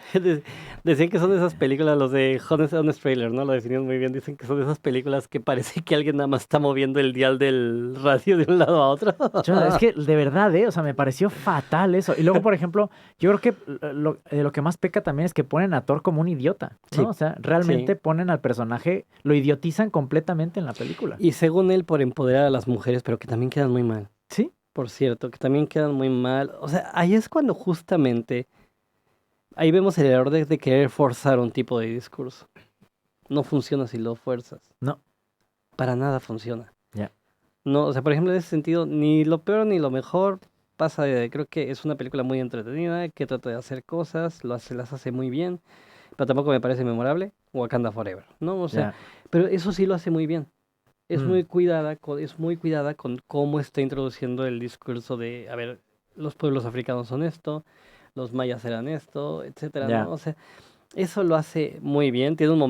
S4: Decían que son de esas películas, los de Honest Trailer, ¿no? Lo definieron muy bien. Dicen que son de esas películas que parece que alguien nada más está moviendo el dial del radio de un lado a otro.
S3: es que de verdad, o sea, me pareció fatal eso. Y luego, por ejemplo, yo creo que lo que más peca también es que ponen a Thor como un idiota, ¿no?
S4: Sí,
S3: O sea, realmente
S4: sí.
S3: ponen al personaje, lo idiotizan completamente en la película.
S4: Y según él, por empoderar a las mujeres, pero que también quedan muy mal.
S3: Sí,
S4: Por cierto, que también quedan muy mal. O sea, ahí es cuando justamente, ahí vemos el error de querer forzar un tipo de discurso. No funciona si lo fuerzas.
S3: no,
S4: Para nada funciona.
S3: ya.
S4: No, o sea, por ejemplo, en ese sentido, ni lo peor ni lo mejor pasa creo que es una película muy entretenida, que trata de hacer cosas, las hace muy bien, pero tampoco me parece memorable. Wakanda Forever, ¿no? O sea,
S3: Ya.
S4: pero eso sí lo hace muy bien. Es
S3: Mm.
S4: muy cuidada con cómo está introduciendo el discurso de, a ver, los pueblos africanos son esto, los mayas eran esto, etcétera,
S3: Ya.
S4: ¿no? O sea, eso lo hace muy bien. Tiene uno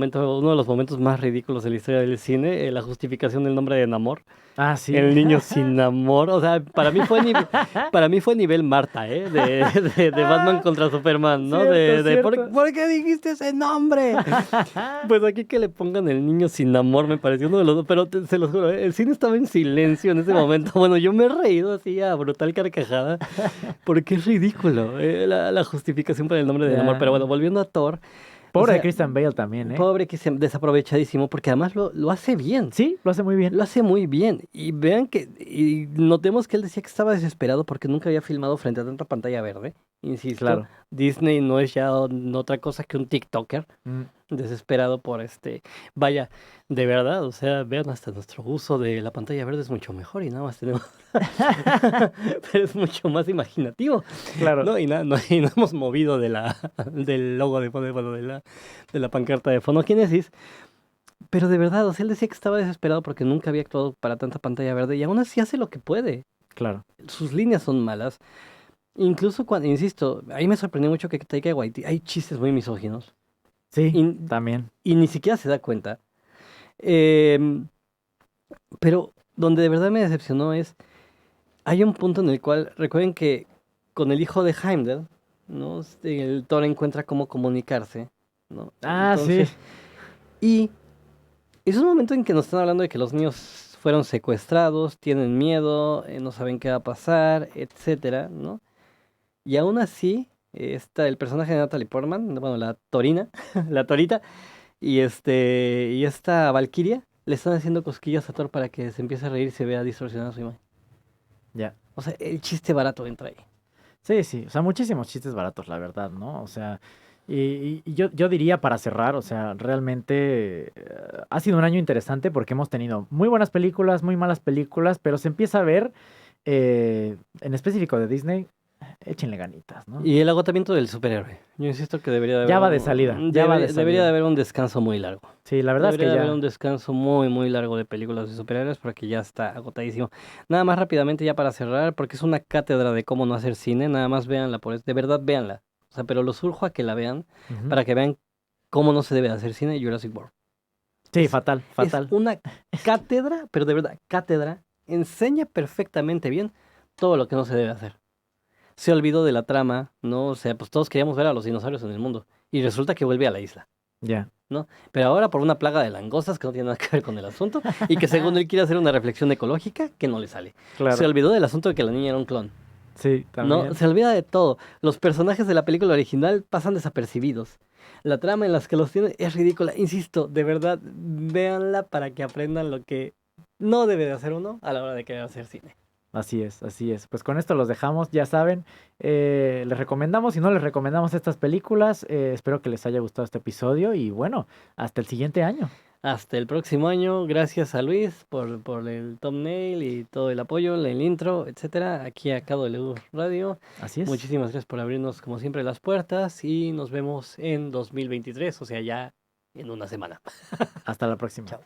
S4: de los momentos más ridículos de la historia del cine, la justificación del nombre de Namor.
S3: Ah, sí.
S4: El niño sin amor, o sea, para mí fue nivel Marta, ¿eh? De Batman contra Superman, ¿no?
S3: Cierto.
S4: ¿Por qué dijiste ese nombre? Pues aquí que le pongan el niño sin amor me pareció uno de los dos, pero se los juro, el cine estaba en silencio en ese momento. Bueno, yo me he reído así a brutal carcajada, porque es ridículo la justificación para el nombre de Namor.
S3: Ya.
S4: Pero bueno, volviendo a Thor, o
S3: Pobre de
S4: sea,
S3: Christian Bale también, ¿eh?
S4: pobre que se desaprovechadísimo, porque además lo hace bien.
S3: Sí, lo hace muy bien.
S4: Lo hace muy bien. Y vean y notemos que él decía que estaba desesperado porque nunca había filmado frente a tanta pantalla verde. Insisto,
S3: Claro.
S4: Disney no es ya otra cosa que un TikToker
S3: Mm.
S4: desesperado por Vaya, de verdad, o sea, vean, hasta nuestro uso de la pantalla verde es mucho mejor y nada más tenemos. Pero es mucho más imaginativo.
S3: Claro.
S4: No, y no hemos movido del logo de la pancarta de Fonokinesis. Pero de verdad, o sea, él decía que estaba desesperado porque nunca había actuado para tanta pantalla verde y aún así hace lo que puede.
S3: Claro.
S4: Sus líneas son malas. Incluso cuando, insisto, ahí me sorprendió mucho que Taika Waititi, hay chistes muy misóginos
S3: Sí,
S4: y,
S3: también.
S4: y ni siquiera se da cuenta. Em, pero donde de verdad me decepcionó hay un punto en el cual, recuerden que con el hijo de Heimdall, ¿no? El Thor encuentra cómo comunicarse, ¿no?
S3: Ah,
S4: Entonces,
S3: sí.
S4: y es un momento en que nos están hablando de que los niños fueron secuestrados, tienen miedo, no saben qué va a pasar, etcétera, ¿no? Y aún así, el personaje de Natalie Portman, bueno, la Torina, la Torita, y esta Valkyria le están haciendo cosquillas a Thor para que se empiece a reír y se vea distorsionada su imagen.
S3: Ya.
S4: O sea, el chiste barato entra ahí.
S3: Sí, sí. O sea, muchísimos chistes baratos, la verdad, ¿no? O sea, y yo diría para cerrar, o sea, realmente ha sido un año interesante porque hemos tenido muy buenas películas, muy malas películas, pero se empieza a ver, en específico de Disney, échenle ganitas, ¿no?
S4: Y el agotamiento del superhéroe. Yo insisto que debería de haber
S3: Ya va de salida, ya va de
S4: debería de
S3: salida.
S4: haber un descanso muy largo.
S3: Sí, la verdad es
S4: Debería
S3: que
S4: de haber un
S3: ya.
S4: descanso muy, muy largo de películas de superhéroes porque ya está agotadísimo. Nada más rápidamente ya para cerrar, porque es una cátedra de cómo no hacer cine, nada más véanla, de verdad véanla. O sea, pero los urjo a que la vean
S3: Ujú.
S4: para que vean cómo no se debe hacer cine Jurassic World.
S3: Sí,
S4: Es-
S3: fatal,
S4: Es
S3: fatal.
S4: una cátedra, pero de verdad, cátedra, enseña perfectamente bien todo lo que no se debe hacer. Se olvidó de la trama, ¿no? O sea, pues todos queríamos ver a los dinosaurios en el mundo y resulta que vuelve a la isla.
S3: Ya.
S4: ¿No? Pero ahora por una plaga de langostas que no tiene nada que ver con el asunto y que según él quiere hacer una reflexión ecológica que no le sale.
S3: Claro.
S4: Se olvidó del asunto de que la niña era un clon.
S3: Sí, también.
S4: No, se olvida de todo. Los personajes de la película original pasan desapercibidos. La trama en las que los tiene es ridícula. Insisto, de verdad, véanla para que aprendan lo que no debe de hacer uno a la hora de querer hacer cine.
S3: Así es, así es. Pues con esto los dejamos, ya saben. Les recomendamos y no les recomendamos estas películas. Espero que les haya gustado este episodio y bueno, hasta el siguiente año.
S4: Hasta el próximo año. Gracias a Luis por el thumbnail y todo el apoyo, el intro, etcétera. Aquí a KW Radio.
S3: Así es.
S4: Muchísimas gracias por abrirnos como siempre las puertas y nos vemos en 2023, o sea, ya en una semana.
S3: Hasta la próxima.
S4: Chao.